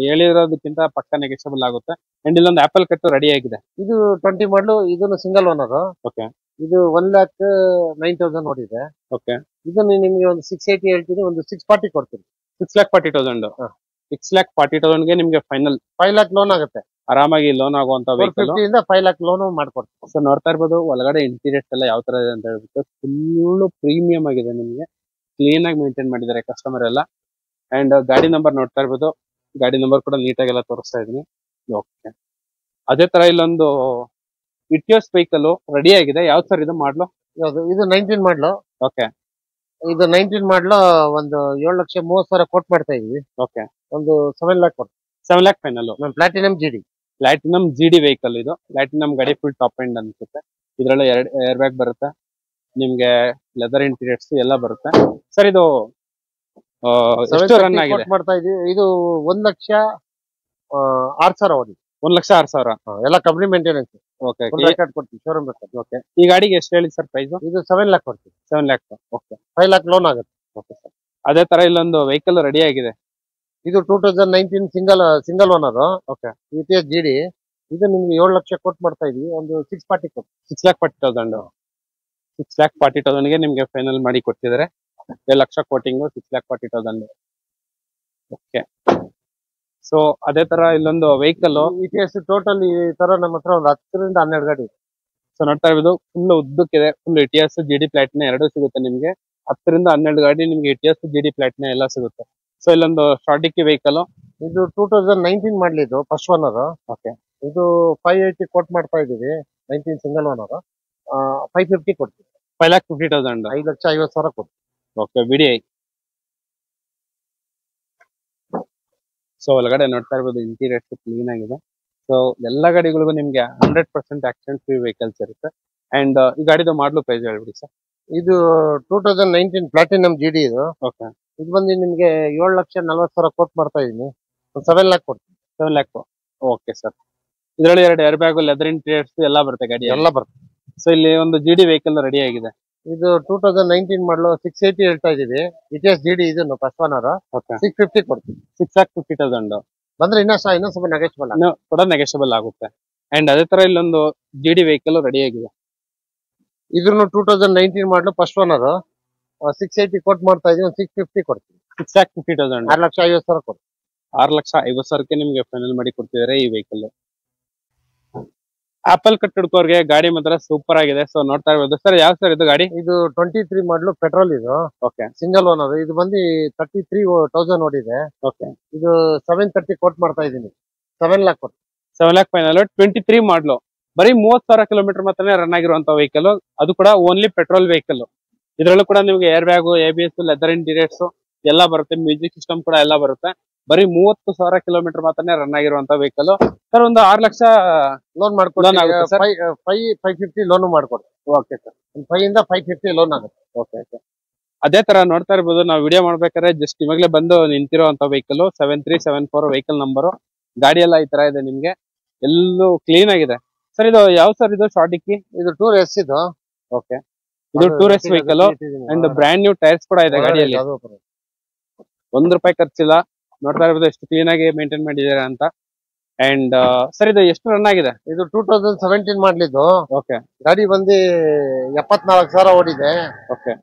ಹೇಳಿರೋದಕ್ಕಿಂತ ಪಕ್ಕ ನೆಗೋಷಿಯಬಲ್ ಆಗುತ್ತೆ. ಅಂಡ್ ಇಲ್ಲೊಂದು ಆಪಲ್ ಕಟ್ ರೆಡಿ ಆಗಿದೆ. ಇದು 20 ಮಾಡಲು. ಇದನ್ನು ಸಿಂಗಲ್ ಓನರ್. ಓಕೆ. ಇದು 1,09,000 ಓಡಿದೆ. ಓಕೆ. ಇದನ್ನು ನಿಮ್ಗೆ ಒಂದು 680 ಹೇಳ್ತೀನಿ. ಒಂದು 640 ಕೊಡ್ತೀನಿ. 6,40,000. 6,40,000 ಗೆ ನಿಮ್ಗೆ ಫೈನಲ್. 5 lakh ಲೋನ್ ಆಗುತ್ತೆ. ಆರಾಮಾಗಿ ಲೋನ್ ಆಗುವಂತ ವೆಹಿಕಲ್. 450 ಇಂದ 5 lakh ಲೋನ್ ಮಾಡ್ಕೊಡ್ತೀನಿ. ಸೊ ನೋಡ್ತಾ ಇರ್ಬೋದು, ಒಳಗಡೆ ಇಂಟೀರಿಯರ್ಸ್ ಎಲ್ಲ ಯಾವ ತರ ಇದೆ ಅಂತ ಹೇಳ್ಬಿಟ್ಟು ಫುಲ್ ಪ್ರೀಮಿಯಂ ಆಗಿದೆ. ನಿಮ್ಗೆ ಕ್ಲೀನ್ ಆಗಿ ಮೇಂಟೈನ್ ಮಾಡಿದ್ದಾರೆ ಕಸ್ಟಮರ್ ಎಲ್ಲ. ಅಂಡ್ ಗಾಡಿ ನಂಬರ್ ನೋಡ್ತಾ ಇರ್ಬೋದು, ಗಾಡಿ ನಂಬರ್ ಕೂಡ ನೀಟಾಗೆಲ್ಲ ತೋರಿಸ್ತಾ ಇದೀನಿ. ಓಕೆ. ಅದೇ ತರ ಇಲ್ಲೊಂದು ಇಟಿಯೋಸ್ ವೆಹಿಕಲ್ ರೆಡಿ ಆಗಿದೆ. ಯಾವ್ದು ಸರ್ ಇದು ಮಾಡ್ಲು? ಇದು 19 ಮಾಡಲು. ಓಕೆ. ಇದು 19 ಮಾಡಲು. ಒಂದು 7,30,000 ಕೊಟ್ಟು ಮಾಡ್ತಾ ಇದೀವಿ. ಓಕೆ. ಒಂದು 7 lakh ಕೊಡ್ತೀನಿ. 7 lakh final. Platinum GD vehicle ಇದು. ಪ್ಲಾಟಿನಂ ಗಾಡಿ ಫುಲ್ ಟಾಪ್ ಎಂಡ್ ಅನ್ಸುತ್ತೆ. ಇದ್ರಲ್ಲೂ 2 ಏರ್ ಬ್ಯಾಗ್ ಬರುತ್ತೆ, ನಿಮ್ಗೆ ಲೆದರ್ ಇಂಟೀರಿಯರ್ಸ್ ಎಲ್ಲ ಬರುತ್ತೆ. ಸರ್ ಇದು ಎಷ್ಟು ರನ್ ಆಗಿದೆ? ಮಾಡ್ತಾ ಇದೀವಿ. ಇದು 1,06,000 ಓಡಿ. 1,06,000. ಎಲ್ಲ ಕಂಪ್ನಿ ಮೇಂಟೆನೆನ್ಸ್. ಓಕೆ. ರೆಕಾರ್ಡ್ ಕೊಡ್ತೀವಿ, ಶೋರೂಮ್ ರೆಕಾರ್ಡ್. ಓಕೆ. ಈ ಗಾಡಿಗೆ ಎಷ್ಟು ಹೇಳಿ ಸರ್ ಪ್ರೈಸ್? ಇದು 7 lakh ಕೊಡ್ತೀವಿ. 7 lakh. ಓಕೆ. 5 lakh ಲೋನ್ ಆಗುತ್ತೆ. Okay sir. ಅದೇ ತರ ಇಲ್ಲೊಂದು ವೆಹಿಕಲ್ ರೆಡಿ ಆಗಿದೆ. ಇದು 2019 ಸಿಂಗಲ್ ಓನರ್. ಓಕೆ. ಇಟಿಎಸ್ GD. ಇದು ನಿಮ್ಗೆ 7 ಲಕ್ಷ ಕೊಟ್ಟು ಮಾಡ್ತಾ ಇದೀವಿ. ಒಂದು 640 ಕೊಟ್ಟು. 6,40,000. 6,40,000 ಗೆ ನಿಮ್ಗೆ ಫೈನಲ್ ಮಾಡಿ ಕೊಡ್ತಿದ್ದಾರೆ. 7 ಲಕ್ಷ ಕೋಟಿಂಗು, 6,40,000. ಓಕೆ. ಸೊ ಅದೇ ತರ ಇಲ್ಲೊಂದು ವೆಹಿಕಲ್ ಇಟಿಎಸ್ ಟೋಟಲ್ ಈ ತರ ನಮ್ಮ ಹತ್ರ ಒಂದು 10 ರಿಂದ 12 ಗಾಡಿ. ಸೊ ನೋಡ್ತಾ ಇರ್ಬೋದು, ಫುಲ್ ಉದ್ದಕ್ಕಿದೆ. ಫುಲ್ ಇಟಿಎಸ್ GD ಪ್ಲಾಟಿನ ಎರಡು ಸಿಗುತ್ತೆ ನಿಮ್ಗೆ. 10 ರಿಂದ 12 ಗಾಡಿ ನಿಮ್ಗೆ ಇಟಿಎಸ್ GD ಪ್ಲಾಟಿನ ಎಲ್ಲ ಸಿಗುತ್ತೆ. ಸೊ ಇಲ್ಲೊಂದು ಸ್ಟಾಟಿಕ್ ವೆಹಿಕಲ್. ಇದು 2019 ಮಾಡಲಿ. ಇದು ಫಸ್ಟ್ ಓನರ್. ಓಕೆ. ಇದು 580 ಕೊಟ್ಟು ಮಾಡ್ತಾ ಇದೀವಿ. 19 ಸಿಂಗಲ್ ಓನರ್. 550 ಕೊಡ್ತೀವಿ. 5,50,000. 5,50,000 ಕೊಡ್ತೀವಿ. ಓಕೆ ಬಿಡಿ. ಸೊ ಒಳಗಡೆ ನೋಡ್ತಾ ಇರ್ಬೋದು ಇಂಟೀರಿಯರ್ಸ್ ಕ್ಲೀನ್ ಆಗಿದೆ. ಸೊ ಎಲ್ಲ ಗಾಡಿಗಳಿಗೂ ನಿಮ್ಗೆ 100% ಆಕ್ಸಿಡೆಂಟ್ ಫ್ರೀ ವೆಹಿಕಲ್ಸ್ ಇರುತ್ತೆ. ಅಂಡ್ ಈ ಗಾಡಿದು ಮಾಡಲು ಪ್ರೈಸ್ ಹೇಳ್ಬಿಡಿ ಸರ್. ಇದು 2019 ಪ್ಲಾಟಿನಮ್ GD ಇದು. ಓಕೆ. ಇದು ಬಂದು ನಿಮ್ಗೆ 7,40,000 ಕೋಟ್ ಮಾಡ್ತಾ ಇದೀನಿ. 7 ಲ್ಯಾಕ್ ಕೊಡ್ತೀನಿ. 7 ಲ್ಯಾಕ್. Okay sir. ಇದರಲ್ಲಿ 2 ಏರ್ ಬ್ಯಾಗ್, ಲೆದರ್ ಇಂಟೀರಿಯರ್ಸ್ ಎಲ್ಲ ಬರುತ್ತೆ ಗಾಡಿ. ಎಲ್ಲ ಬರುತ್ತೆ. ಸೊ ಇಲ್ಲಿ ಒಂದು GD ವೆಹಿಕಲ್ ರೆಡಿ ಆಗಿದೆ. ಇದು 2019 ಮಾಡಲು 680 ಹೇಳ್ತಾ ಇದೀವಿ. ಇಟಿಎಸ್ GD ಇದನ್ನು ಫಸ್ಟ್ ಓನರ್. ಓಕೆ. 650 ಕೊಡ್ತೀನಿ. 6,50,000 ಬಂದ್ರೆ ಇನ್ನೂ ಸ್ವಲ್ಪ ನೆಗೋಷಿಯಬಲ್ ಕೂಡ ನೆಗೆಷಿಯಬಲ್ ಆಗುತ್ತೆ. ಅಂಡ್ ಅದೇ ತರ ಇಲ್ಲೊಂದು GD ವೆಹಿಕಲ್ ರೆಡಿ ಆಗಿದೆ. ಇದ್ರೂ 2019 ಮಾಡಲು ಫಸ್ಟ್ ಓನರ್. 680 ಕೋಟ್ ಮಾಡ್ತಾ ಇದೀವಿ. 650 ಕೊಡ್ತೀನಿ. 6,50,000 6,50,000 ಕೊಡ್ತೀನಿ. 6,50,000 ನಿಮ್ಗೆ ಫೈನಲ್ ಮಾಡಿ ಕೊಡ್ತಿದ್ದಾರೆ ಈ ವೆಹಿಕಲ್. ಆಪಲ್ ಕಟ್ ಹುಡ್ಕೋರ್ಗೆ ಗಾಡಿ ಮಾತ್ರ ಸೂಪರ್ ಆಗಿದೆ. ಸೊ ನೋಡ್ತಾ ಇರ್ಬೋದು ಸರ್. ಯಾವ ಸರ್ ಇದು ಗಾಡಿ? ಇದು 23 ಮಾಡಲು ಪೆಟ್ರೋಲ್ ಇದು. ಓಕೆ. Single owner. ಇದು ಬಂದು 33,000 ಓಡಿದೆ. ಓಕೆ. ಇದು 730 ಕೋಟ್ ಮಾಡ್ತಾ ಇದೀನಿ. 7 ಲ್ಯಾಕ್ ಕೊಡ್ತೀನಿ. 7 ಲ್ಯಾಕ್ ಫೈನಲ್. 23 ಮಾಡ್ಲು ಬರೀ 30,000 ಕಿಲೋಮೀಟರ್ ಮಾತ್ರನೇ ರನ್ ಆಗಿರುವಂತ ವೆಹಿಕಲ್. ಅದು ಕೂಡ ಓನ್ಲಿ ಪೆಟ್ರೋಲ್ ವೆಹಿಕಲ್. ಇದರಲ್ಲೂ ಕೂಡ ನಿಮ್ಗೆ air bag, ABS, leather interiors ಎಲ್ಲ ಬರುತ್ತೆ. ಮ್ಯೂಸಿಕ್ ಸಿಸ್ಟಮ್ ಕೂಡ ಎಲ್ಲ ಬರುತ್ತೆ. ಬರೀ 30,000 ಕಿಲೋಮೀಟರ್ ಮಾತ್ರನೇ ರನ್ ಆಗಿರುವಂತ ವೆಹಿಕಲ್. ಸರ್ ಒಂದು 6 ಲಕ್ಷ ಲೋನ್ ಮಾಡ್ಕೊಡ್ತೀನಿ. 550 ಲೋನ್ ಮಾಡ್ಕೊಡ್ತೀನಿ. Okay sir. 5 ಇಂದ 550 ಲೋನ್ ಆಗುತ್ತೆ. Okay okay. ಅದೇ ತರ ನೋಡ್ತಾ ಇರ್ಬೋದು ನಾವು ವಿಡಿಯೋ ಮಾಡ್ಬೇಕಾದ್ರೆ ಜಸ್ಟ್ ಇವಾಗಲೇ ಬಂದು ನಿಂತಿರುವಂತ ವೆಹಿಕಲ್ 7374 ವೆಹಿಕಲ್ ನಂಬರ್. ಗಾಡಿ ಎಲ್ಲ ಈ ತರ ಇದೆ ನಿಮ್ಗೆ. ಎಲ್ಲೂ ಕ್ಲೀನ್ ಆಗಿದೆ. ಸರ್ ಇದು ಯಾವ ಸರ್ ಇದು ಶಾರ್ಟ್ ಡಿಕ್ಕಿ? ಇದು ಟೂರ್ ಎಸ್ ಇದು. ಓಕೆ. ಇದು tour S vehicle and brand new tyres ಕೂಡ ಇದೆ ಗಾಡಿಯಲ್ಲಿ. ₹1 ಖರ್ಚಿಲ್ಲ. ನೋಡ್ತಾ ಇರ್ಬೋದು ಎಷ್ಟು ಕ್ಲೀನ್ ಆಗಿ ಮೇಂಟೈನ್ ಮಾಡಿದ್ದೀರಾ ಅಂತ. ಅಂಡ್ ಸರ್ ಇದು ಎಷ್ಟು ರನ್ ಆಗಿದೆ? ಇದು 2017 ಮಾಡ್ಲಿದ್ದು. ಓಕೆ. ಗಾಡಿ ಬಂದು 74,000 ಓಡಿದೆ. ಓಕೆ.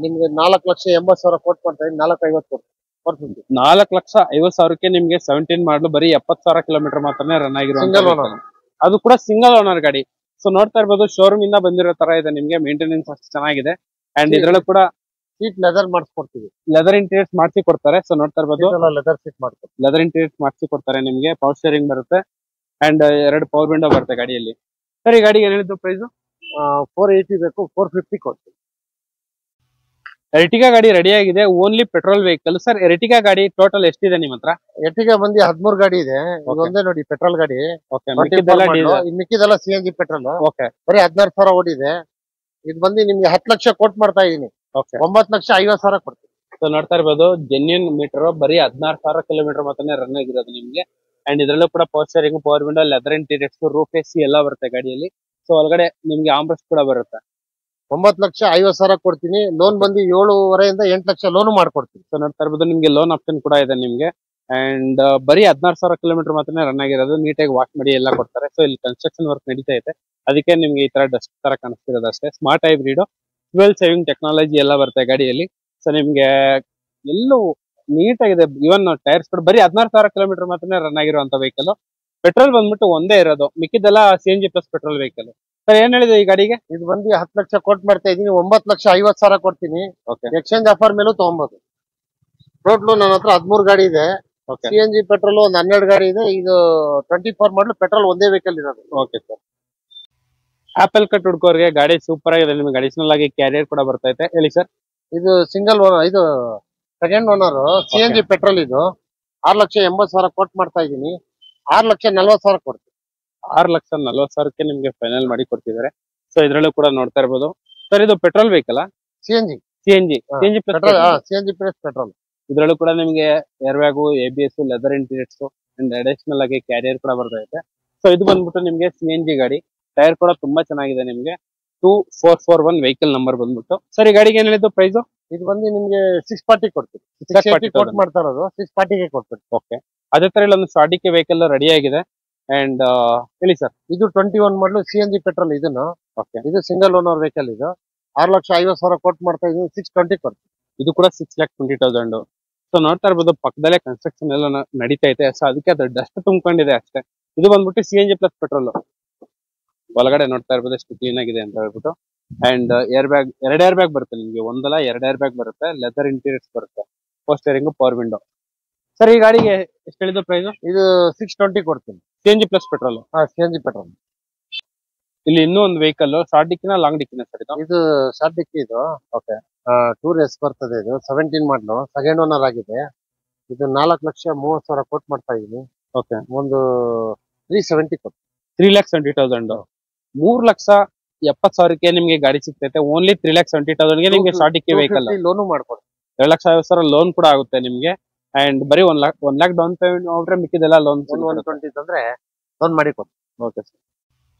ನಿಮ್ಗೆ 4,80,000 ಕೋಟ್ ಮಾಡ್ತಾ ಇದ್ದೀನಿ. 450 ಕೊಡ್ತೀನಿ. 4,50,000 ನಿಮ್ಗೆ 17 ಮಾಡಲು ಬರೀ 70,000 ಕಿಲೋಮೀಟರ್ ಮಾತ್ರನೇ ರನ್ ಆಗಿರೋ ಸಿಂಗಲ್ ಓನರ್. ಅದು ಕೂಡ ಸಿಂಗಲ್ ಓನರ್ ಗಾಡಿ. ಸೊ ನೋಡ್ತಾ ಇರ್ಬೋದು ಶೋರೂಮ್ ಇಂದ ಬಂದಿರೋ ತರ ಇದೆ ನಿಮ್ಗೆ. ಮೇಂಟೆನೆನ್ಸ್ ಅಷ್ಟು ಚೆನ್ನಾಗಿದೆ. ಅಂಡ್ ಇದ್ರಲ್ಲೂ ಕೂಡ ಸೀಟ್ ಲೆದರ್ ಮಾಡಿಸ್ಕೊಡ್ತೀವಿ. ಲೆದರ್ ಇಂಟೀರಿಯರ್ಸ್ ಮಾಡಿಸಿ ಕೊಡ್ತಾರೆ. ಸೊ ನೋಡ್ತಾ ಇರ್ಬೋದು ಲೆದರ್ ಸೀಟ್ ಮಾಡ್ಕೊಡ್ತೀವಿ. ಲೆದರ್ ಇಂಟೀರಿಯರ್ಸ್ ಮಾಡಿಸಿ ಕೊಡ್ತಾರೆ ನಿಮ್ಗೆ. ಪವರ್ ಸ್ಟೇರಿಂಗ್ ಬರುತ್ತೆ ಅಂಡ್ 2 ಪವರ್ ವಿಂಡೋ ಬರುತ್ತೆ ಗಾಡಿಯಲ್ಲಿ. ಸರ್ ಈ ಗಾಡಿಗೆ ಏನ್ ಹೇಳಿದ್ದು ಪ್ರೈಸ್? 480 ಬೇಕು. 450 ಕೊಡ್ತೀವಿ. ಎರ್ಟಿಗಾ ಗಾಡಿ ರೆಡಿ ಆಗಿದೆ. Only petrol vehicle. Sir Ertiga ಗಾಡಿ ಟೋಟಲ್ ಎಷ್ಟಿದೆ ನಿಮ್ಮ ಹತ್ರ? ಎರ್ಟಿಗಾ ಬಂದು 13 ಗಾಡಿ ಇದೆ. ಒಂದೇ ನೋಡಿ ಪೆಟ್ರೋಲ್ ಗಾಡಿ. ಓಕೆ. ಮಿಕ್ಕಿದೆಲ್ಲ CNG ಪೆಟ್ರೋಲ್. ಓಕೆ. ಬರೀ 16,000 ಓಡಿದೆ. ಇದು ಬಂದು ನಿಮ್ಗೆ 10 ಲಕ್ಷ ಕೋಟ್ ಮಾಡ್ತಾ ಇದೀನಿ. ಓಕೆ. 9,50,000 ಕೊಡ್ತೀನಿ. ಸೊ ನೋಡ್ತಾ ಇರ್ಬೋದು ಜೆನ್ಯೂನ್ ಮೀಟರ್. ಬರೀ 16,000 ಕಿಲೋಮೀಟರ್ ಮಾತ್ರನೇ ರನ್ ಆಗಿರೋದು ನಿಮ್ಗೆ. ಅಂಡ್ ಇದ್ರಲ್ಲೂ ಕೂಡ power steering, power window, leather interiors, roof AC ಎಲ್ಲ ಬರುತ್ತೆ ಗಾಡಿಯಲ್ಲಿ. ಸೊ ಒಳಗಡೆ ನಿಮ್ಗೆ ಆಂಬ್ರೆಸ್ಟ್ ಕೂಡ ಬರುತ್ತೆ. 9,50,000 ಕೊಡ್ತೀನಿ. ಲೋನ್ ಬಂದು 7.5 ಇಂದ 8 ಲಕ್ಷ ಲೋನ್ ಮಾಡ್ಕೊಡ್ತೀನಿ. ಸೊ ನೋಡ್ತಾ ಇರ್ಬೋದು ನಿಮ್ಗೆ ಲೋನ್ ಆಪ್ಷನ್ ಕೂಡ ಇದೆ ನಿಮ್ಗೆ. ಅಂಡ್ ಬರೀ 16,000 ಕಿಲೋಮೀಟರ್ ಮಾತ್ರನೇ ರನ್ ಆಗಿರೋದು. ನೀಟಾಗಿ ವಾಶ್ ಮಾಡಿ ಎಲ್ಲ ಕೊಡ್ತಾರೆ. ಸೊ ಇಲ್ಲಿ ಕನ್ಸ್ಟ್ರಕ್ಷನ್ ವರ್ಕ್ ನಡೀತಾ ಇದೆ. ಅದಕ್ಕೆ ನಿಮ್ಗೆ ಈ ತರ ಡಸ್ಟ್ ತರ ಕಾಣಿಸ್ತಿರೋದು ಅಷ್ಟೇ. Smart hybrid, fuel saving technology ಎಲ್ಲ ಬರುತ್ತೆ ಗಾಡಿಯಲ್ಲಿ. ಸೊ ನಿಮ್ಗೆ ಎಲ್ಲೂ ನೀಟಾಗಿದೆ. ಇವನ್ ಟೈರ್ಸ್ ಕೂಡ ಬರೀ 16,000 ಕಿಲೋಮೀಟರ್ ಮಾತ್ರನೇ ರನ್ ಆಗಿರುವಂತ ವೆಹಿಕಲ್. ಪೆಟ್ರೋಲ್ ಬಂದ್ಬಿಟ್ಟು ಒಂದೇ ಇರೋದು. ಮಿಕ್ಕಿದೆಲ್ಲ CNG plus petrol vehicle. Sir ಏನ್ ಹೇಳಿದೆ ಈ ಗಾಡಿಗೆ? ಇದು ಬಂದು 10 ಲಕ್ಷ ಕೋಟ್ ಮಾಡ್ತಾ ಇದೀನಿ. 9,50,000 ಕೊಡ್ತೀನಿ. ಓಕೆ. ಎಕ್ಸ್ಚೇಂಜ್ ಆಫರ್ ಮೇಲೂ ತಗೊಬಹುದು. ಟೋಟಲ್ ನನ್ನ ಹತ್ರ 13 ಗಾಡಿ ಇದೆ. CNG ಪೆಟ್ರೋಲ್ ಒಂದು 12 ಗಾಡಿ ಇದೆ. ಇದು 24 ಮಾಡಲು ಪೆಟ್ರೋಲ್ ಒಂದೇ ವೆಹಿಕಲ್ ಇರೋದು. Okay sir. ಆಪಲ್ ಕಟ್ ಹುಡ್ಕೋರ್ಗೆ ಗಾಡಿ ಸೂಪರ್ ಆಗಿದೆ. ನಿಮ್ಗೆ ಅಡಿಷನಲ್ ಆಗಿ ಕ್ಯಾರಿಯರ್ ಕೂಡ ಬರ್ತೈತೆ. ಹೇಳಿ ಸರ್. ಇದು ಸಿಂಗಲ್ ಓನರ್. ಇದು ಸೆಕೆಂಡ್ ಓನರ್. CNG ಪೆಟ್ರೋಲ್ ಇದು 6,80,000 ಕೋಟ್ ಮಾಡ್ತಾ ಇದೀನಿ. 6,40,000 ಕೊಡ್ತೀನಿ. 6,40,000 ನಿಮ್ಗೆ ಫೈನಲ್ ಮಾಡಿ ಕೊಡ್ತಿದ್ದಾರೆ. ಸೊ ಇದ್ರಲ್ಲೂ ಕೂಡ ನೋಡ್ತಾ ಇರ್ಬೋದು. ಸರ್ ಇದು petrol vehicle? CNG plus petrol. ಇದ್ರಲ್ಲೂ ಕೂಡ ನಿಮ್ಗೆ air bag, ABS, leather interiors and additional ಆಗಿ ಕ್ಯಾರಿಯರ್ ಕೂಡ ಬರ್ತೈತೆ. ಸೊ ಇದು ಬಂದ್ಬಿಟ್ಟು ನಿಮ್ಗೆ CNG ಗಾಡಿ. ಟೈರ್ ಕೂಡ ತುಂಬಾ ಚೆನ್ನಾಗಿದೆ ನಿಮ್ಗೆ. 2441 ವೆಹಿಕಲ್ ನಂಬರ್ ಬಂದ್ಬಿಟ್ಟು. ಸರ್ ಈ ಗಾಡಿಗೆ ಏನ್ ಹೇಳಿದ್ದು ಪ್ರೈಸ್? ಇದು ಬಂದು ನಿಮ್ಗೆ 640 ಕೊಡ್ತೀವಿ. 680 ಕೋಟ್ ಮಾಡ್ತಾ ಇರೋದು. 640 ಕೊಡ್ತೀವಿ. ಓಕೆ. ಅದೇ ತರ ಇಲ್ಲೊಂದು ಸ್ಟಾರ್ಟಿಗೆ ವೆಹಿಕಲ್ ರೆಡಿ ಆಗಿದೆ. ಅಂಡ್ ಹೇಳಿ ಸರ್. ಇದು 21 ಮಾಡಲು CNG ಪೆಟ್ರೋಲ್. ಇದನ್ನು ಓಕೆ. ಇದು ಸಿಂಗಲ್ ಓನರ್ ವೆಹಿಕಲ್. ಇದು 6,50,000 ಕೋಟ್ ಮಾಡ್ತಾ ಇದೀನಿ. 620 ಕೊಡ್ತೀವಿ. ಇದು ಕೂಡ 6,20,000. ಸೊ ನೋಡ್ತಾ ಇರ್ಬೋದು ಪಕ್ಕದಲ್ಲೇ ಕನ್ಸ್ಟ್ರಕ್ಷನ್ ಎಲ್ಲ ನಡೀತಾ ಇದೆ. ಸೊ ಅದಕ್ಕೆ ಅದು ಡಸ್ಟ್ ತುಂಬಿಕೊಂಡಿದೆ ಅಷ್ಟೇ. ಇದು ಬಂದ್ಬಿಟ್ಟು CNG ಪ್ಲಸ್ ಪೆಟ್ರೋಲ್. ಒಳಗಡೆ ನೋಡ್ತಾ ಇರ್ಬೋದು ಎಷ್ಟು ಕ್ಲೀನ್ ಆಗಿದೆ ಅಂತ ಹೇಳ್ಬಿಟ್ಟು. And air bag, 2 air bag ಬರುತ್ತೆ ನಿಮ್ಗೆ. ಒಂದಲ್ಲ 2 ಏರ್ ಬ್ಯಾಗ್ ಬರುತ್ತೆ. ಲೆದರ್ ಇಂಟೀರಿಯರ್ಸ್ ಬರುತ್ತೆ. Power steering, power window. Sir ಈ ಗಾಡಿಗೆ ಎಷ್ಟು ಹೇಳಿದ್ದು ಪ್ರೈಸ್? ಇದು 620 ಕೊಡ್ತೀನಿ. CNG plus petrol. CNG petrol. ಇಲ್ಲಿ ಇನ್ನೂ ಒಂದು ವೆಹಿಕಲ್ ಶಾರ್ಟ್ ಡಿಕ್ಕಿನ ಲಾಂಗ್ ಡಿಕ್ಕಿನ ಸರ್ ಇದು? ಇದು ಶಾರ್ಟ್ ಡಿಕ್ಕಿ ಇದು. ಓಕೆ. ಟೂರ್ ಎಸ್ ಬರ್ತದೆ ಇದು 17 ಮಾಡಲು, ಸೆಕೆಂಡ್ ಓನರ್ ಆಗಿದೆ. ಇದು 4,30,30,000 ಕೋಟ್ ಮಾಡ್ತಾ ಇದೀನಿ. ಓಕೆ. ಒಂದು 370 ಕೊಟ್ಟು. 3,70,000. 3,70,000ಕ್ಕೆ ನಿಮ್ಗೆ ಗಾಡಿ ಸಿಗ್ತೈತೆ. ಓನ್ಲಿ 3,70,000ಗೆ ನಿಮ್ಗೆ ಶಾರ್ಟ್ ಡಿಕ್ಕಿ ವೆಹಿಕಲ್. ಲೋನು ಮಾಡ್ಕೊಡ್ತೀನಿ. 2,50,000 ಲೋನ್ ಕೂಡ ಆಗುತ್ತೆ ನಿಮ್ಗೆ. ಅಂಡ್ ಬರೀ 1 lakh ಡೌನ್ ಪೇಮೆಂಟ್ ಹೋಗ್ರೆ ಮಿಕ್ಕಿದೆಲ್ಲ ಲೋನ್ 120 ತಂದ್ರೆ ಲೋನ್ ಮಾಡಿ ಕೊಡ್ತೀನಿ. Okay sir.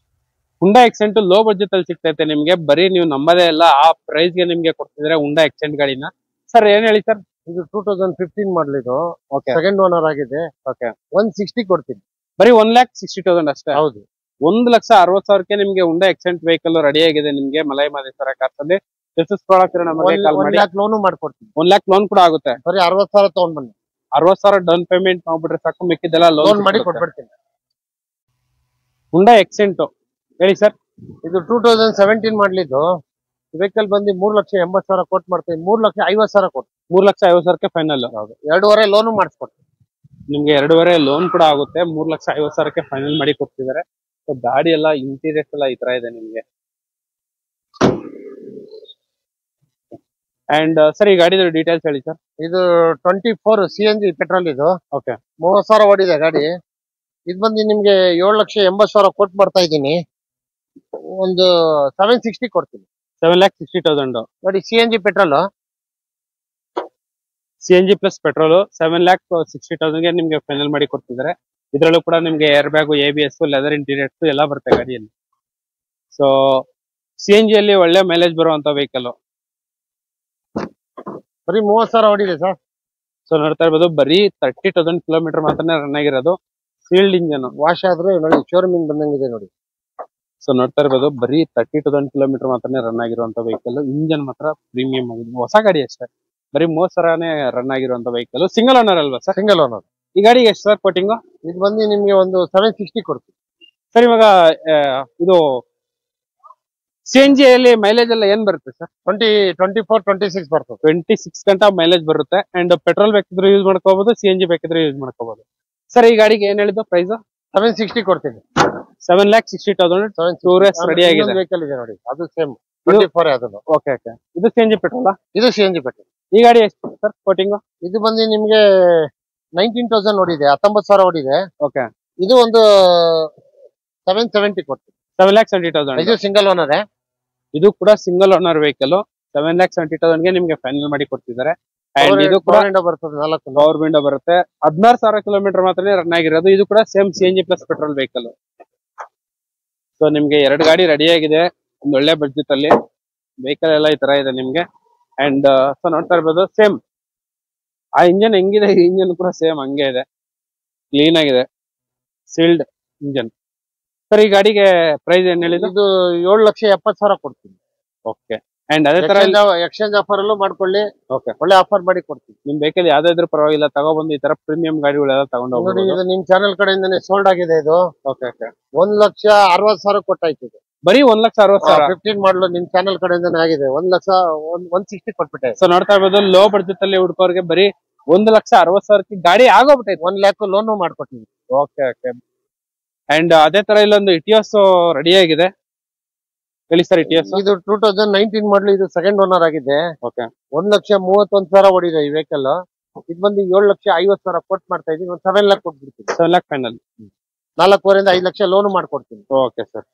Hyundai Xcent low budget ಅಲ್ಲಿ ಸಿಗ್ತೈತೆ ನಿಮ್ಗೆ. ಬರೀ ನೀವು ನಂಬದೇ ಇಲ್ಲ, ಆ ಪ್ರೈಸ್ ಗೆ ನಿಮ್ಗೆ ಕೊಡ್ತಿದ್ರೆ ಹುಂಡಾ ಎಕ್ಸೆಂಟ್ ಗಾಡಿನ. ಸರ್ ಏನ್ ಹೇಳಿ ಸರ್? ಇದು 2015 ಮಾಡಲ್ ಇದು. ಓಕೆ. ಸೆಕೆಂಡ್ ಓನರ್ ಆಗಿದೆ. ಓಕೆ. 160 ಕೊಡ್ತೀನಿ. ಬರೀ 1,60,000 ಅಷ್ಟೇ. ಹೌದು. 1,60,000ಕ್ಕೆ ನಿಮ್ಗೆ ಹುಂಡಾ ಎಕ್ಸೆಂಟ್ ವೆಹಿಕಲ್ ರೆಡಿ ಆಗಿದೆ ನಿಮ್ಗೆ ಮಲೈ ಮಹದೇಶ್ವರ ಕಾರ್ಸ್ ಅಲ್ಲಿ. ಪ್ರಾಡಕ್ಟ್ ನಮಗೆ ಕಾಲ್ ಮಾಡಿ. 1 lakh ಲೋನು ಮಾಡ್ಕೊಡ್ತೀನಿ. 1 lakh ಲೋನ್ ಕೂಡ ಆಗುತ್ತೆ. ಬರೀ 60,000 ತಗೊಂಡ್ ಬನ್ನಿ. 60,000 ಡೌನ್ ಪೇಮೆಂಟ್ ಮಾಡ್ಬಿಟ್ರೆ ಸಾಕು, ಮಿಕ್ಕಿದೆಲ್ಲ ಲೋನ್ ಮಾಡಿ ಕೊಟ್ಬಿಡ್ತೀನಿ. ಹುಂಡಾ ಎಕ್ಸೆಂಟ್ ಹೇಳಿ ಸರ್. ಇದು 2017 ಮಾಡ್ಲಿದ್ದು ವೆಹಿಕಲ್ ಬಂದು 3,80,000 ಕೋಟ್ ಮಾಡ್ತೀನಿ. 3,50,000 ಕೊಟ್ಟು. 3,50,000ಕ್ಕೆ ಫೈನಲ್. ಹೌದು. 2.5 ಲೋನು ಮಾಡಿಸ್ಕೊಡ್ತೀನಿ. ನಿಮ್ಗೆ 2.5 ಲೋನ್ ಕೂಡ ಆಗುತ್ತೆ. 3,50,000ಕ್ಕೆ ಫೈನಲ್ ಮಾಡಿ ಕೊಡ್ತಿದ್ದಾರೆ. ಸೊ ಗಾಡಿ ಎಲ್ಲ ಇಂಟೀರಿಯರ್ಸ್ ಎಲ್ಲ ಈ ತರ ಇದೆ ನಿಮ್ಗೆ. ಅಂಡ್ ಸರ್ ಈ ಗಾಡಿದ ಡೀಟೇಲ್ಸ್ ಹೇಳಿ ಸರ್. ಇದು 24 CNG ಪೆಟ್ರೋಲ್ ಇದು. ಓಕೆ. 30,000 ಓಡಿದೆ ಗಾಡಿ. ಇದು ಬಂದು ನಿಮ್ಗೆ 7,80,000 ಕೋಟ್ ಮಾಡ್ತಾ ಇದ್ದೀನಿ. ಒಂದು 760 ಕೊಡ್ತೀನಿ. 7,60,000 ನೋಡಿ CNG petrol. CNG plus petrol 7,60,000ಗೆ ನಿಮ್ಗೆ ಫೈನಲ್ ಮಾಡಿ ಕೊಡ್ತಿದ್ದಾರೆ. ಇದ್ರಲ್ಲೂ ಕೂಡ ನಿಮ್ಗೆ air bag, ABS, leather interiors ಎಲ್ಲ ಬರುತ್ತೆ ಗಾಡಿಯಲ್ಲಿ. ಸೊ CNG ಅಲ್ಲಿ ಒಳ್ಳೆ ಮೈಲೇಜ್ ಬರುವಂತ ವೆಹಿಕಲ್. ಬರೀ 30,000 ಓಡಿದೆ ಸರ್. ಸೊ ನೋಡ್ತಾ ಇರ್ಬೋದು, ಬರೀ 30,000 ಕಿಲೋಮೀಟರ್ ಮಾತ್ರ ರನ್ ಆಗಿರೋದು. ಸೀಲ್ಡ್ ಇಂಜನ್ ವಾಶ್ ಆದ್ರೆ ನೋಡಿ ಶೋರೂಮ್ ಇಂದ ಬಂದಂಗಿದೆ ನೋಡಿ. ಸೊ ನೋಡ್ತಾ ಇರ್ಬೋದು, ಬರೀ 30,000 ಕಿಲೋಮೀಟರ್ ಮಾತ್ರ ರನ್ ಆಗಿರುವಂತ ವೆಹಿಕಲ್. ಇಂಜನ್ ಮಾತ್ರ ಪ್ರೀಮಿಯಂ ಆಗಿದೆ, ಹೊಸ ಗಾಡಿ ಅಷ್ಟೇ. ಬರೀ 30,000ನೇ ರನ್ ಆಗಿರುವಂತ ವೆಹಿಕಲ್. ಸಿಂಗಲ್ ಓನರ್ ಅಲ್ವಾ ಸರ್? Single owner. ಈ ಗಾಡಿಗೆ ಎಷ್ಟು ಸರ್ ಕೋಟಿಂಗ್? ಇದು ಬಂದು ನಿಮ್ಗೆ ಒಂದು 760 ಕೊಡ್ತೀವಿ ಸರ್. ಇವಾಗ ಇದು CNG ಅಲ್ಲಿ ಮೈಲೇಜ್ ಎಲ್ಲ ಏನ್ ಬರುತ್ತೆ ಸರ್? 24, 26 ಬರ್ತದೆ. 26 ಗಂಟ ಮೈಲೇಜ್ ಬರುತ್ತೆ. ಅಂಡ್ ಪೆಟ್ರೋಲ್ ಬೇಕಿದ್ರೆ ಯೂಸ್ ಮಾಡ್ಕೋಬಹುದು, CNG ಬೇಕಿದ್ರೆ ಯೂಸ್ ಮಾಡ್ಕೋಬಹುದು. ಸರ್ ಈ ಗಾಡಿಗೆ ಏನ್ ಹೇಳಿದ್ದು ಪ್ರೈಸ್? 760 ಕೊಡ್ತೀನಿ. 7,60,000 ಟೂರೆಸ್ ರೆಡಿ ಆಗಿದೆ. ವೆಹಿಕಲ್ ಇದೆ ನೋಡಿ, ಅದು ಸೇಮ್ 24 ಅದನ್ನು. Okay okay. ಇದು CNG ಪೆಟ್ರೋಲ್? ಇದು CNG ಪೆಟ್ರೋಲ್. ಈ ಗಾಡಿ ಎಷ್ಟು ಸರ್ ಕೋಟಿಂಗ್? ಇದು ಬಂದು ನಿಮ್ಗೆ 19,000 ಓಡಿದೆ, 19,000 ಓಡಿದೆ. ಓಕೆ. ಇದು ಒಂದು 770 ಕೊಡ್ತೀನಿ. 7,70,000. ಇದು ಸಿಂಗಲ್ ಓನರ್. ಇದು ಕೂಡ ಸಿಂಗಲ್ ಓನರ್ ವೆಹಿಕಲ್. 7,70,000ಗೆ ನಿಮ್ಗೆ ಫೈನಲ್ ಮಾಡಿ ಕೊಡ್ತಿದ್ದಾರೆ. ಅಂಡ್ ಇದು ಕೂಡ ಬರ್ತದೆ, 4 ಪವರ್ ವಿಂಡೋ ಬರುತ್ತೆ. 16,000 ಕಿಲೋಮೀಟರ್ ಮಾತ್ರ ರನ್ ಆಗಿರೋದು. ಇದು ಕೂಡ same CNG plus petrol vehicle. So ನಿಮ್ಗೆ 2 ಗಾಡಿ ರೆಡಿ ಆಗಿದೆ ಒಂದು ಒಳ್ಳೆ ಬಡ್ಜೆಟ್ ಅಲ್ಲಿ. ವೆಹಿಕಲ್ ಎಲ್ಲ ಈ ತರ ಇದೆ ನಿಮ್ಗೆ. ಅಂಡ್ ಸೊ ನೋಡ್ತಾ ಇರ್ಬೋದು, ಸೇಮ್ ಆ ಇಂಜನ್ ಹೆಂಗಿದೆ, ಈ ಇಂಜನ್ ಕೂಡ ಸೇಮ್ ಹಂಗೆ ಇದೆ, ಕ್ಲೀನ್ ಆಗಿದೆ, ಸೀಲ್ಡ್ ಇಂಜನ್. ಸರ್ ಈ ಗಾಡಿಗೆ ಪ್ರೈಸ್ ಏನ್ ಹೇಳಿದ್ರು? ಇದು 7,70,000 ಕೊಡ್ತೀನಿ. ಓಕೆ. ಅಂಡ್ ಅದೇ ತರ ಎಕ್ಸ್ಚೇಂಜ್ ಆಫರ್ ಅಲ್ಲೂ ಮಾಡ್ಕೊಳ್ಳಿ. ಓಕೆ. ಒಳ್ಳೆ ಆಫರ್ ಮಾಡಿ ಕೊಡ್ತೀನಿ. ನಿಮ್ ವೆಹಿಕಲ್ ಯಾವ್ದೇ ಇದ್ರೂ ಪರವಾಗಿಲ್ಲ, ತಗೊಬಂದು ಈ ತರ ಪ್ರೀಮಿಯಂ ಗಾಡಿಗಳೆಲ್ಲ ತಗೊಂಡು ನೋಡಿ, ಹೋಗ್ಬೋದು. ಇದು ನಿಮ್ ಚಾನೆಲ್ ಕಡೆಯಿಂದಾನೆ ಸೋಲ್ಡ್ ಆಗಿದೆ ಇದು. Okay okay. 1,60,000 ಕೊಟ್ಟಾಯ್ತು ಇದು. ಬರೀ 1,60,000. 15 ಮಾಡಲು ನಿಮ್ ಚಾನೆಲ್ ಕಡೆಯಿಂದಾನೆ ಆಗಿದೆ. 1,60,000 ಕೊಟ್ಬಿಟ್ಟೆ. ಸೊ ನೋಡ್ತಾ ಇರ್ಬೋದು, ಲೋ ಬಡ್ಜೆಟ್ ಅಲ್ಲಿ ಹುಡುಕೋರ್ಗೆ ಬರೀ 1,60,000ಕ್ಕೆ ಗಾಡಿ ಆಗೋಗ್ಬಿಟ್ಟೈತೆ. 1 lakh ಲೋನು ಮಾಡ್ಕೊಡ್ತೀನಿ. Okay okay. ಅಂಡ್ ಅದೇ ತರ ಇಲ್ಲೊಂದು ಇಟಿಯೋಸ್ ರೆಡಿ ಆಗಿದೆ. ಹೇಳಿ ಸರ್ ಇಟಿಯೋಸ್. ಇದು 2019 ಮಾಡಲು, ಇದು ಸೆಕೆಂಡ್ ಓನರ್ ಆಗಿದೆ. ಓಕೆ. 1,31,000 ಓಡಿದೆ ಈ ವೆಹಿಕಲ್. ಇದು ಬಂದು 7,50,000 ಕೋಟ್ ಮಾಡ್ತಾ ಇದೀನಿ. 7 lakh ಕೊಟ್ಬಿಡ್ತೀನಿ. 7 lakh ಫೈನಲ್. 4.5 ಲಕ್ಷ ಲೋನು ಮಾಡ್ಕೊಡ್ತೀನಿ. Okay sir.